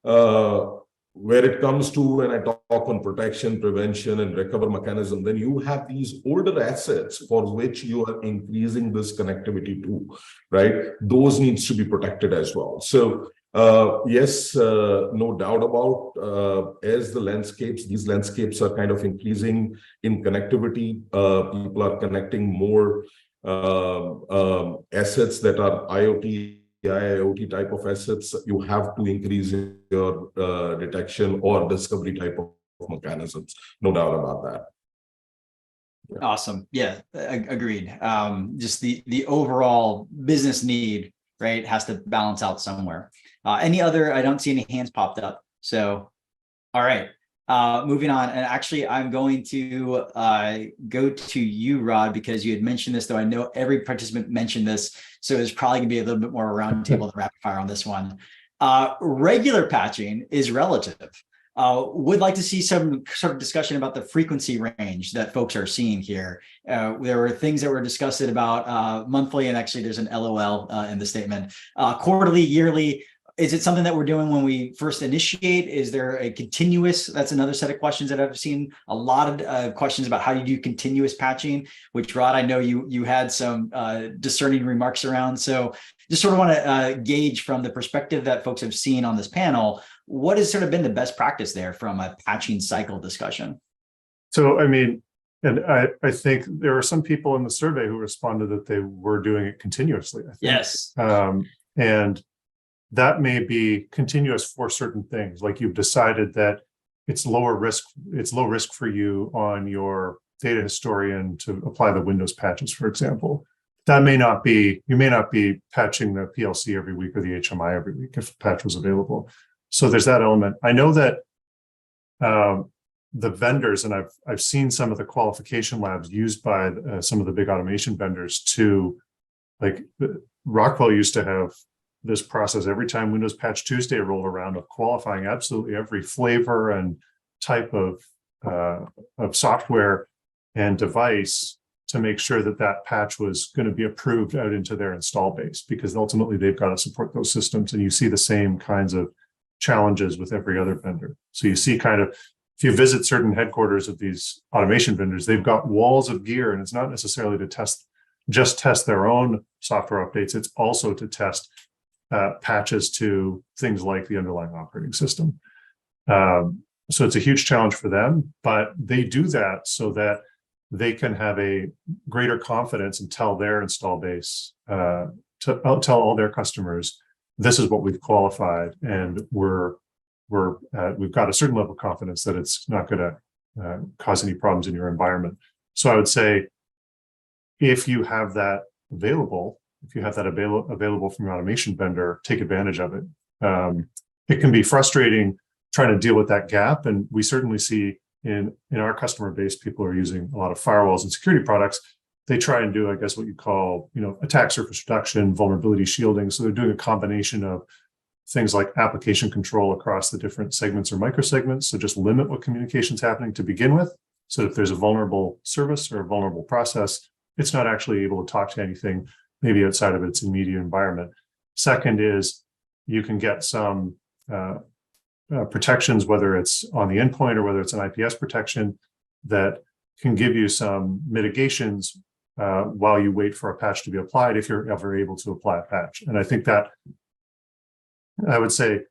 where it comes to, when I talk on protection, prevention, and recover mechanism, then you have these older assets for which you are increasing this connectivity to, right? Those needs to be protected as well. So yes, no doubt about, as these landscapes are kind of increasing in connectivity, people are connecting more assets that are IoT type of assets. You have to increase your detection or discovery type of mechanisms. No doubt about that. Yeah. Awesome. Yeah, agreed. Just the overall business need, right, has to balance out somewhere. Any other? I don't see any hands popped up. So, all right. Moving on, and actually I'm going to go to you, Rod, because you had mentioned this, though I know every participant mentioned this, so there's probably gonna be a little bit more round table than rapid fire on this one. Regular patching is relative. Would like to see some sort of discussion about the frequency range that folks are seeing here. There were things that were discussed about monthly, and actually there's an LOL in the statement, quarterly, yearly. Is it something that we're doing when we first initiate? Is there a continuous? That's another set of questions that I've seen a lot of questions about how do you do continuous patching, which Rod, I know you had some discerning remarks around. So just sort of want to gauge from the perspective that folks have seen on this panel, what has sort of been the best practice there from a patching cycle discussion? So, I mean, and I think there are some people in the survey who responded that they were doing it continuously. I think. Yes. And that may be continuous for certain things, like you've decided that it's low risk for you on your data historian to apply the Windows patches, for example. That may not be, you may not be patching the PLC every week or the HMI every week if a patch was available. So there's that element. I know that the vendors, and I've seen some of the qualification labs used by some of the big automation vendors to, like Rockwell used to have this process every time Windows Patch Tuesday rolled around of qualifying absolutely every flavor and type of software and device to make sure that that patch was going to be approved out into their install base, because ultimately they've got to support those systems. And you see the same kinds of challenges with every other vendor. So you see kind of, if you visit certain headquarters of these automation vendors, they've got walls of gear, and it's not necessarily to just test their own software updates. It's also to test patches to things like the underlying operating system. So it's a huge challenge for them, but they do that so that they can have a greater confidence and tell their install base, tell all their customers, this is what we've qualified, and we've got a certain level of confidence that it's not going to cause any problems in your environment. So I would say, if you have that available, available from your automation vendor, take advantage of it. It can be frustrating trying to deal with that gap, and we certainly see in our customer base, people are using a lot of firewalls and security products. They try and do, I guess, what you call, attack surface reduction, vulnerability shielding. So they're doing a combination of things like application control across the different segments or microsegments. So just limit what communication's happening to begin with. So if there's a vulnerable service or a vulnerable process, it's not actually able to talk to anything maybe outside of its immediate environment. Second is you can get some protections, whether it's on the endpoint or whether it's an IPS protection, that can give you some mitigations while you wait for a patch to be applied, if you're ever able to apply a patch. And I think that I would say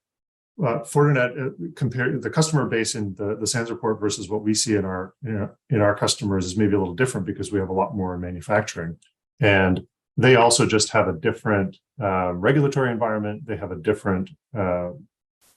Fortinet, compare the customer base in the SANS report versus what we see in our customers is maybe a little different, because we have a lot more in manufacturing, and they also just have a different regulatory environment. They have a different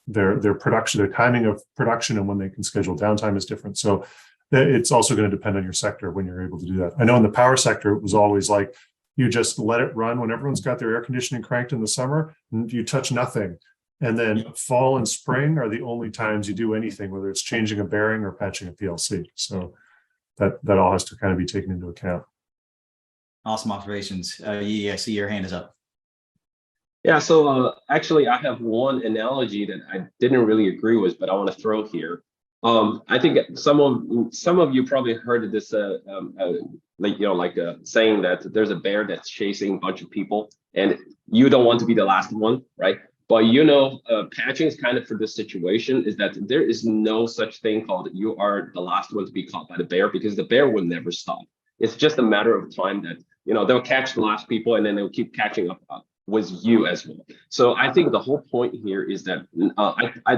their production, their timing of production, and when they can schedule downtime is different. So it's also going to depend on your sector when you're able to do that. I know in the power sector, it was always like you just let it run when everyone's got their air conditioning cranked in the summer, and you touch nothing. And then fall and spring are the only times you do anything, whether it's changing a bearing or patching a PLC. So that all has to kind of be taken into account. Awesome observations. I see your hand is up. Yeah, so actually, I have one analogy that I didn't really agree with, but I want to throw here. I think some of you probably heard this, saying that there's a bear that's chasing a bunch of people, and you don't want to be the last one, right? But patching is kind of for this situation is that there is no such thing called you are the last one to be caught by the bear, because the bear will never stop. It's just a matter of time that they'll catch the last people, and then they'll keep catching up with you as well. So I think the whole point here is that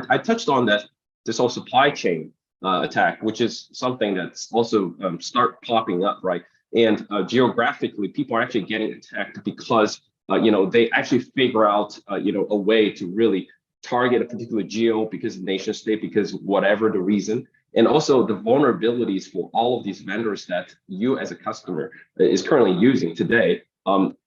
I touched on this whole supply chain attack, which is something that's also start popping up, right? And geographically, people are actually getting attacked because they actually figure out a way to really target a particular geo, because of nation state, because whatever the reason. And also the vulnerabilities for all of these vendors that you as a customer is currently using today.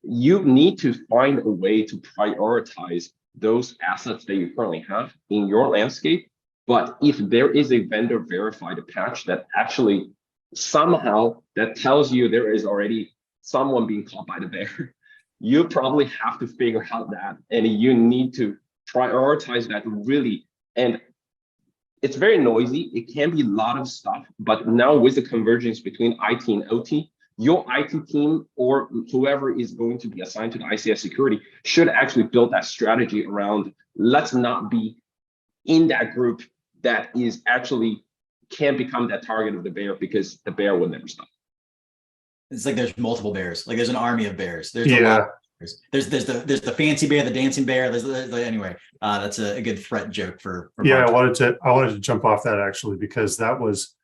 You need to find a way to prioritize those assets that you currently have in your landscape. But if there is a vendor verified patch that actually somehow that tells you there is already someone being caught by the bear, you probably have to figure out that, and you need to prioritize that really. And it's very noisy. It can be a lot of stuff, but now with the convergence between IT and OT, your IT team or whoever is going to be assigned to the ICS security should actually build that strategy around, let's not be in that group that is actually can become that target of the bear, because the bear will never stop. It's like there's multiple bears. Like there's an army of bears. There's a lot of bears. There's the fancy bear, the dancing bear. Anyway, that's a good threat joke for yeah. I wanted to jump off that actually, because that was,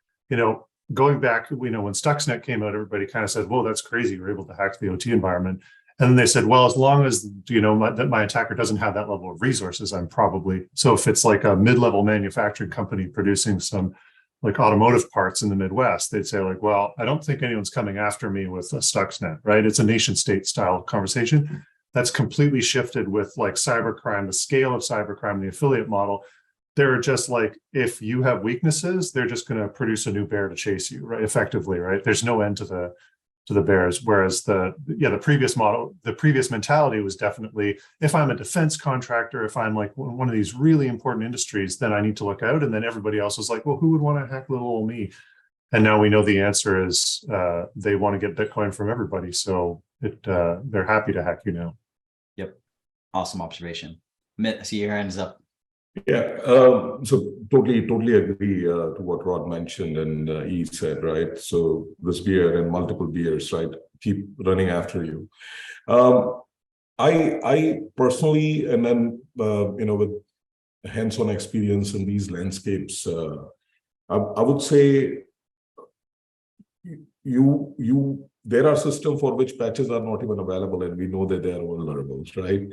going back, when Stuxnet came out, everybody kind of said, "Whoa, that's crazy. We're able to hack the OT environment." And then they said, "Well, as long as my attacker doesn't have that level of resources, I'm probably." So if it's like a mid-level manufacturing company producing some like automotive parts in the Midwest, they'd say like, "Well, I don't think anyone's coming after me with a Stuxnet," right? It's a nation state style conversation. That's completely shifted with like cybercrime, the scale of cybercrime, the affiliate model. They're just like, if you have weaknesses, they're just going to produce a new bear to chase you, right? Effectively, right? There's no end to the bears. Whereas the previous model, the previous mentality was definitely, if I'm a defense contractor, if I'm like one of these really important industries, then I need to look out. And then everybody else was like, well, who would want to hack little old me? And now we know the answer is they want to get Bitcoin from everybody. So they're happy to hack you now. Yep. Awesome observation. Mitt, I see your hands up. Yeah, so totally agree to what Rod mentioned and he said, right? So this beer and multiple beers, right, keep running after you. I personally, and then with hands-on experience in these landscapes, I would say there are systems for which patches are not even available, and we know that they are vulnerable, right?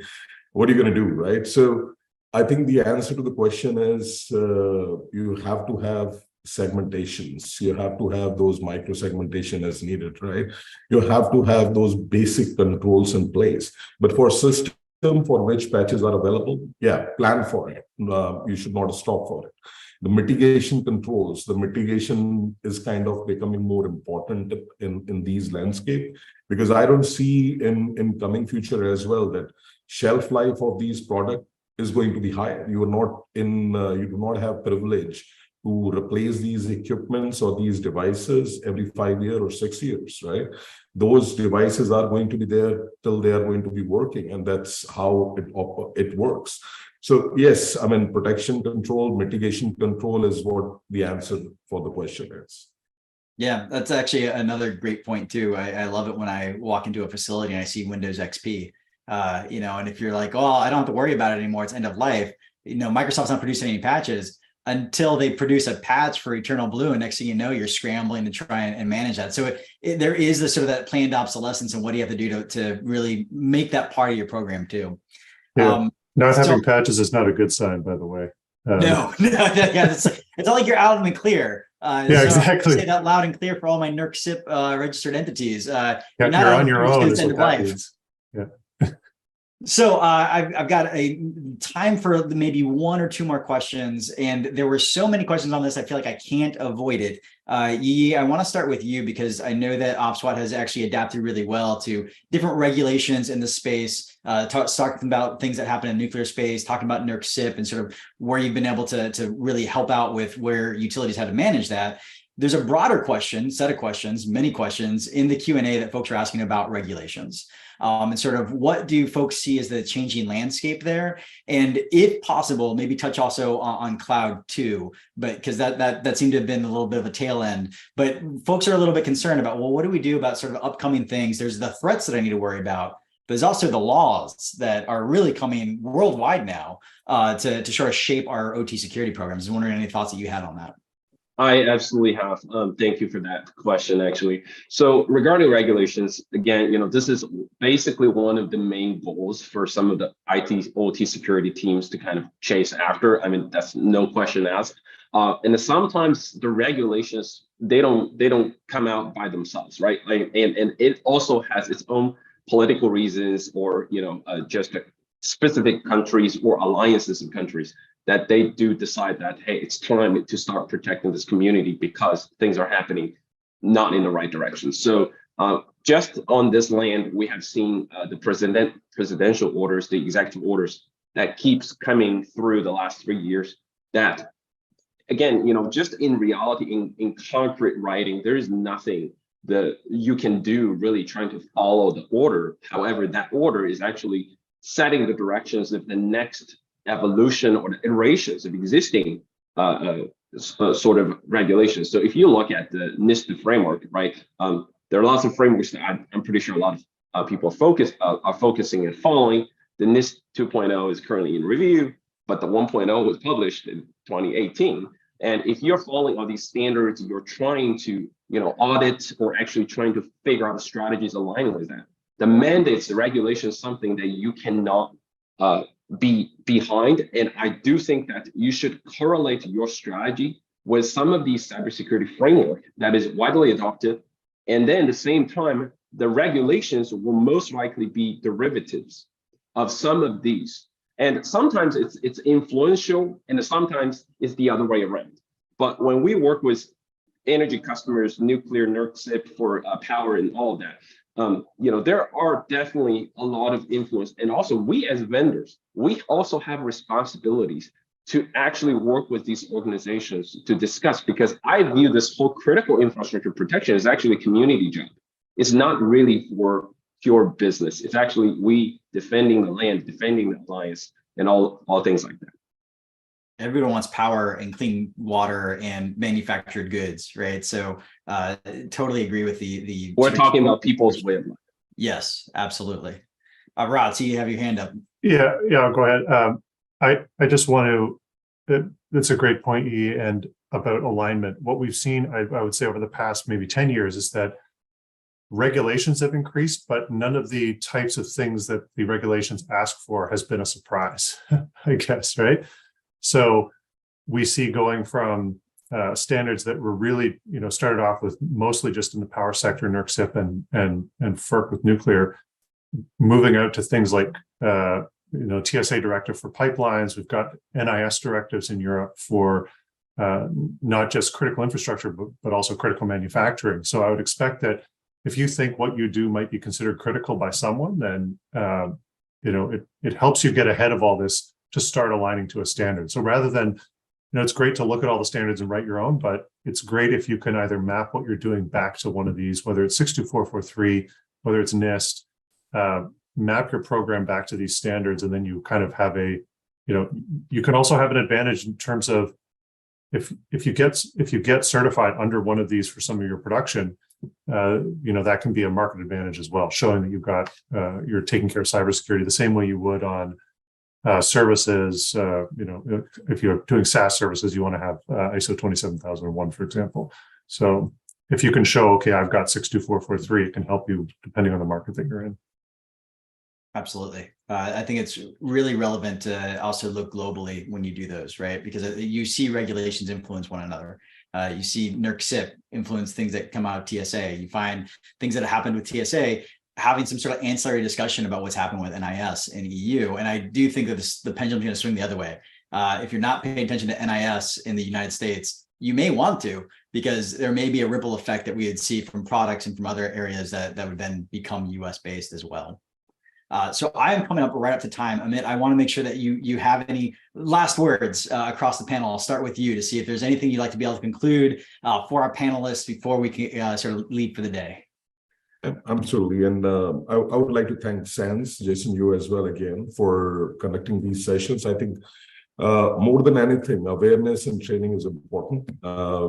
What are you going to do, right? So I think the answer to the question is you have to have segmentations. You have to have those micro segmentation as needed, right? You have to have those basic controls in place. But for system for which patches are available, yeah, plan for it. You should not stop for it. The mitigation controls, the mitigation is kind of becoming more important in these landscape, because I don't see in coming future as well that shelf life of these products is going to be higher. You do not have privilege to replace these equipments or these devices every 5 years or 6 years, right? Those devices are going to be there till they are going to be working, and that's how it works. So yes, I mean, protection control, mitigation control is what the answer for the question is. Yeah, that's actually another great point too. I love it when I walk into a facility and I see Windows XP. And if you're like, oh, I don't have to worry about it anymore, it's end of life. Microsoft's not producing any patches until they produce a patch for Eternal Blue, and next thing you know, you're scrambling to try and manage that. So there is this sort of that planned obsolescence, and what do you have to do to really make that part of your program too? Yeah. Not having patches is not a good sign, by the way. No, it's not like you're out in the clear. Yeah, exactly. I say that loud and clear for all my NERC SIP registered entities. You're on your own. Is what that means. Yeah. So I've got a time for maybe one or two more questions, and there were so many questions on this, I feel like I can't avoid it. Yi, I want to start with you because I know that OpSWAT has actually adapted really well to different regulations in the space, talking about things that happen in nuclear space, talking about NERC SIP and sort of where you've been able to really help out with where utilities had to manage that. There's a broader set of questions, many questions in the Q&A that folks are asking about regulations. And sort of what do folks see as the changing landscape there? And if possible, maybe touch also on cloud too, but because that seemed to have been a little bit of a tail end. But folks are a little bit concerned about, well, what do we do about sort of upcoming things? There's the threats that I need to worry about, but there's also the laws that are really coming worldwide now to sort of shape our OT security programs. I was wondering any thoughts that you had on that. I absolutely have. Thank you for that question, actually. So regarding regulations, again, this is basically one of the main goals for some of the IT OT security teams to kind of chase after. I mean, that's no question asked. And sometimes the regulations, they don't come out by themselves, right? And it also has its own political reasons, or just specific countries or alliances of countries that they do decide that, hey, it's time to start protecting this community because things are happening not in the right direction. So just on this land, we have seen the presidential orders, the executive orders that keeps coming through the last 3 years that, again, just in reality, in concrete writing, there is nothing you can do really trying to follow the order. However, that order is actually setting the directions of the next evolution or the iterations of existing sort of regulations. So if you look at the NIST framework, right, there are lots of frameworks that I'm pretty sure a lot of people are focusing and following. The NIST 2.0 is currently in review, but the 1.0 was published in 2018. And if you're following all these standards, you're trying to, audit or actually trying to figure out strategies aligning with that. The mandates, the regulations, something that you cannot be behind. And I do think that you should correlate your strategy with some of these cybersecurity framework that is widely adopted. And then at the same time, the regulations will most likely be derivatives of some of these. And sometimes it's influential, and sometimes it's the other way around. But when we work with energy customers, nuclear, NERC for power and all of that, there are definitely a lot of influence. And also we as vendors, we also have responsibilities to actually work with these organizations to discuss, because I view this whole critical infrastructure protection as actually a community job. It's not really for pure business. It's actually we defending the land, defending the alliance, and all things like that. Everyone wants power and clean water and manufactured goods, right? So totally agree with the We're talking about people's way of life. Yes, absolutely. Rod, so you have your hand up. Yeah, I'll go ahead. I just want to, that's a great point, E, and about alignment. What we've seen, I would say over the past maybe 10 years is that regulations have increased, but none of the types of things that the regulations ask for has been a surprise, I guess, right? So we see going from standards that were really, started off with mostly just in the power sector, NERC and FERC with nuclear, moving out to things like, TSA directive for pipelines. We've got NIS directives in Europe for not just critical infrastructure, but also critical manufacturing. So I would expect that if you think what you do might be considered critical by someone, then it helps you get ahead of all this to start aligning to a standard. So rather than, it's great to look at all the standards and write your own, but it's great if you can either map what you're doing back to one of these, whether it's 62443, whether it's NIST, map your program back to these standards, and then you kind of have you can also have an advantage in terms of if you get certified under one of these for some of your production, that can be a market advantage as well, showing that you're taking care of cybersecurity the same way you would on services. If you're doing SaaS services, you want to have ISO 27001, for example. So if you can show, okay, I've got 62443, it can help you depending on the market that you're in. Absolutely. I think it's really relevant to also look globally when you do those, right? Because you see regulations influence one another. You see NERC influence things that come out of TSA. You find things that have happened with TSA having some sort of ancillary discussion about what's happened with NIS and EU. And I do think that the pendulum's going to swing the other way. If you're not paying attention to NIS in the United States, you may want to, because there may be a ripple effect that we would see from products and from other areas that would then become US based as well. So I am coming up right up to time. Amit, I want to make sure that you have any last words across the panel. I'll start with you to see if there's anything you'd like to be able to conclude for our panelists before we can sort of leave for the day. Absolutely. And I would like to thank SANS, Jason, you as well again, for conducting these sessions. I think more than anything, awareness and training is important,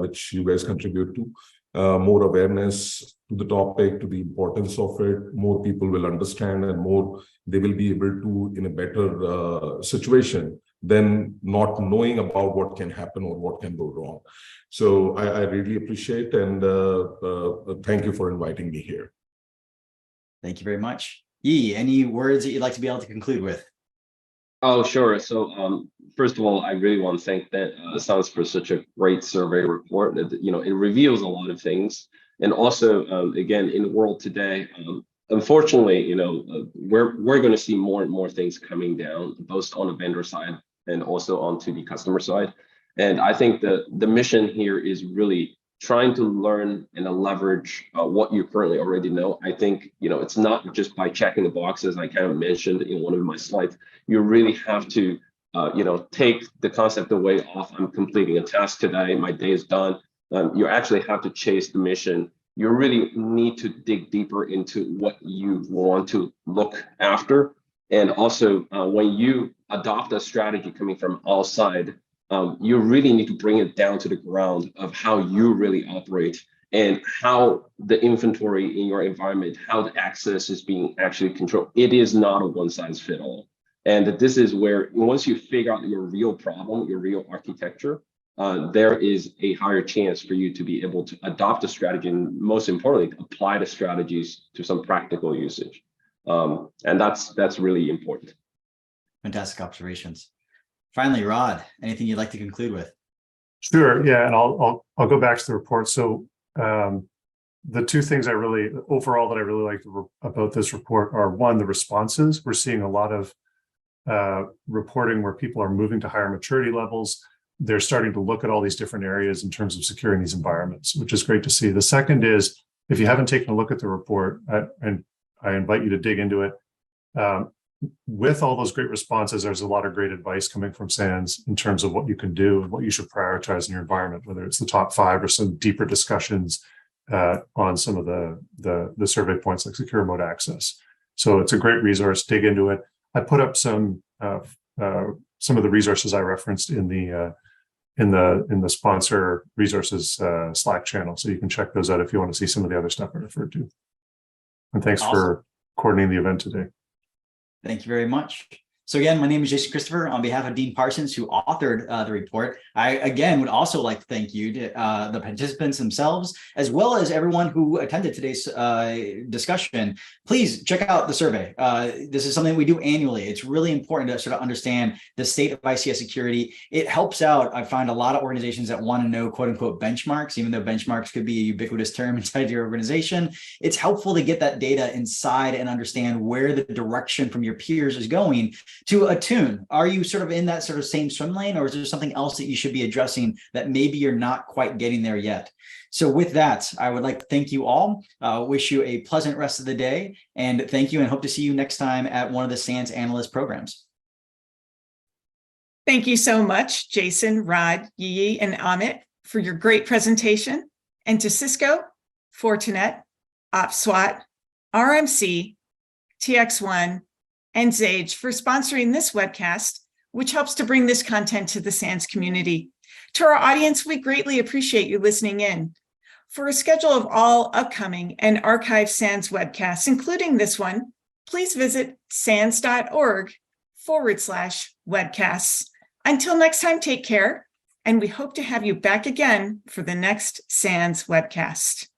which you guys contribute to. More awareness to the topic, to the importance of it, more people will understand, and more they will be able to, in a better situation than not knowing about what can happen or what can go wrong. So I really appreciate, and thank you for inviting me here. Thank you very much. Yi, any words that you'd like to be able to conclude with? Oh, sure. So first of all, I really want to thank SANS for such a great survey report. It reveals a lot of things. And also, again, in the world today, unfortunately, we're going to see more and more things coming down, both on the vendor side and also onto the customer side. And I think the mission here is really trying to learn and leverage what you currently already know. I think, it's not just by checking the boxes, I kind of mentioned in one of my slides. You really have to, take the concept away off, I'm completing a task today, my day is done. You actually have to chase the mission you really need to dig deeper into what you want to look after. And also, when you adopt a strategy coming from outside, you really need to bring it down to the ground of how you really operate and how the inventory in your environment, how the access is being actually controlled. It is not a one size fits all. And this is where once you figure out your real problem, your real architecture, there is a higher chance for you to be able to adopt a strategy and most importantly, apply the strategies to some practical usage. And that's really important. Fantastic observations. Finally, Rod, anything you'd like to conclude with? Sure. Yeah, and I'll go back to the report. So the two things overall that I really like about this report are, one, the responses. We're seeing a lot of reporting where people are moving to higher maturity levels. They're starting to look at all these different areas in terms of securing these environments, which is great to see. The second is, if you haven't taken a look at the report, and I invite you to dig into it, with all those great responses, there's a lot of great advice coming from SANS in terms of what you can do and what you should prioritize in your environment, whether it's the top 5 or some deeper discussions on some of the survey points like secure remote access. So it's a great resource. Dig into it. I put up some of the resources I referenced in the sponsor resources Slack channel, so you can check those out if you want to see some of the other stuff I referred to. And thanks for coordinating the event today. Thank you very much. So again, my name is Jason Christopher. On behalf of Dean Parsons, who authored the report, I again would also like to thank you to the participants themselves, as well as everyone who attended today's discussion. Please check out the survey. This is something we do annually. It's really important to sort of understand the state of ICS security. It helps out. I find a lot of organizations that want to know quote unquote benchmarks, even though benchmarks could be a ubiquitous term inside your organization. It's helpful to get that data inside and understand where the direction from your peers is going to attune. Are you sort of in that sort of same swim lane, or is there something else that you should be addressing that maybe you're not quite getting there yet? So with that, I would like to thank you all, wish you a pleasant rest of the day, and thank you, and hope to see you next time at one of the SANS analyst programs. Thank you so much, Jason, Rod, Yi, and Amit, for your great presentation, and to Cisco, Fortinet, OpSWAT, RMC, TX1, and Zage for sponsoring this webcast, which helps to bring this content to the SANS community. To our audience, we greatly appreciate you listening in. For a schedule of all upcoming and archived SANS webcasts, including this one, please visit sans.org/webcasts. Until next time, take care, and we hope to have you back again for the next SANS webcast.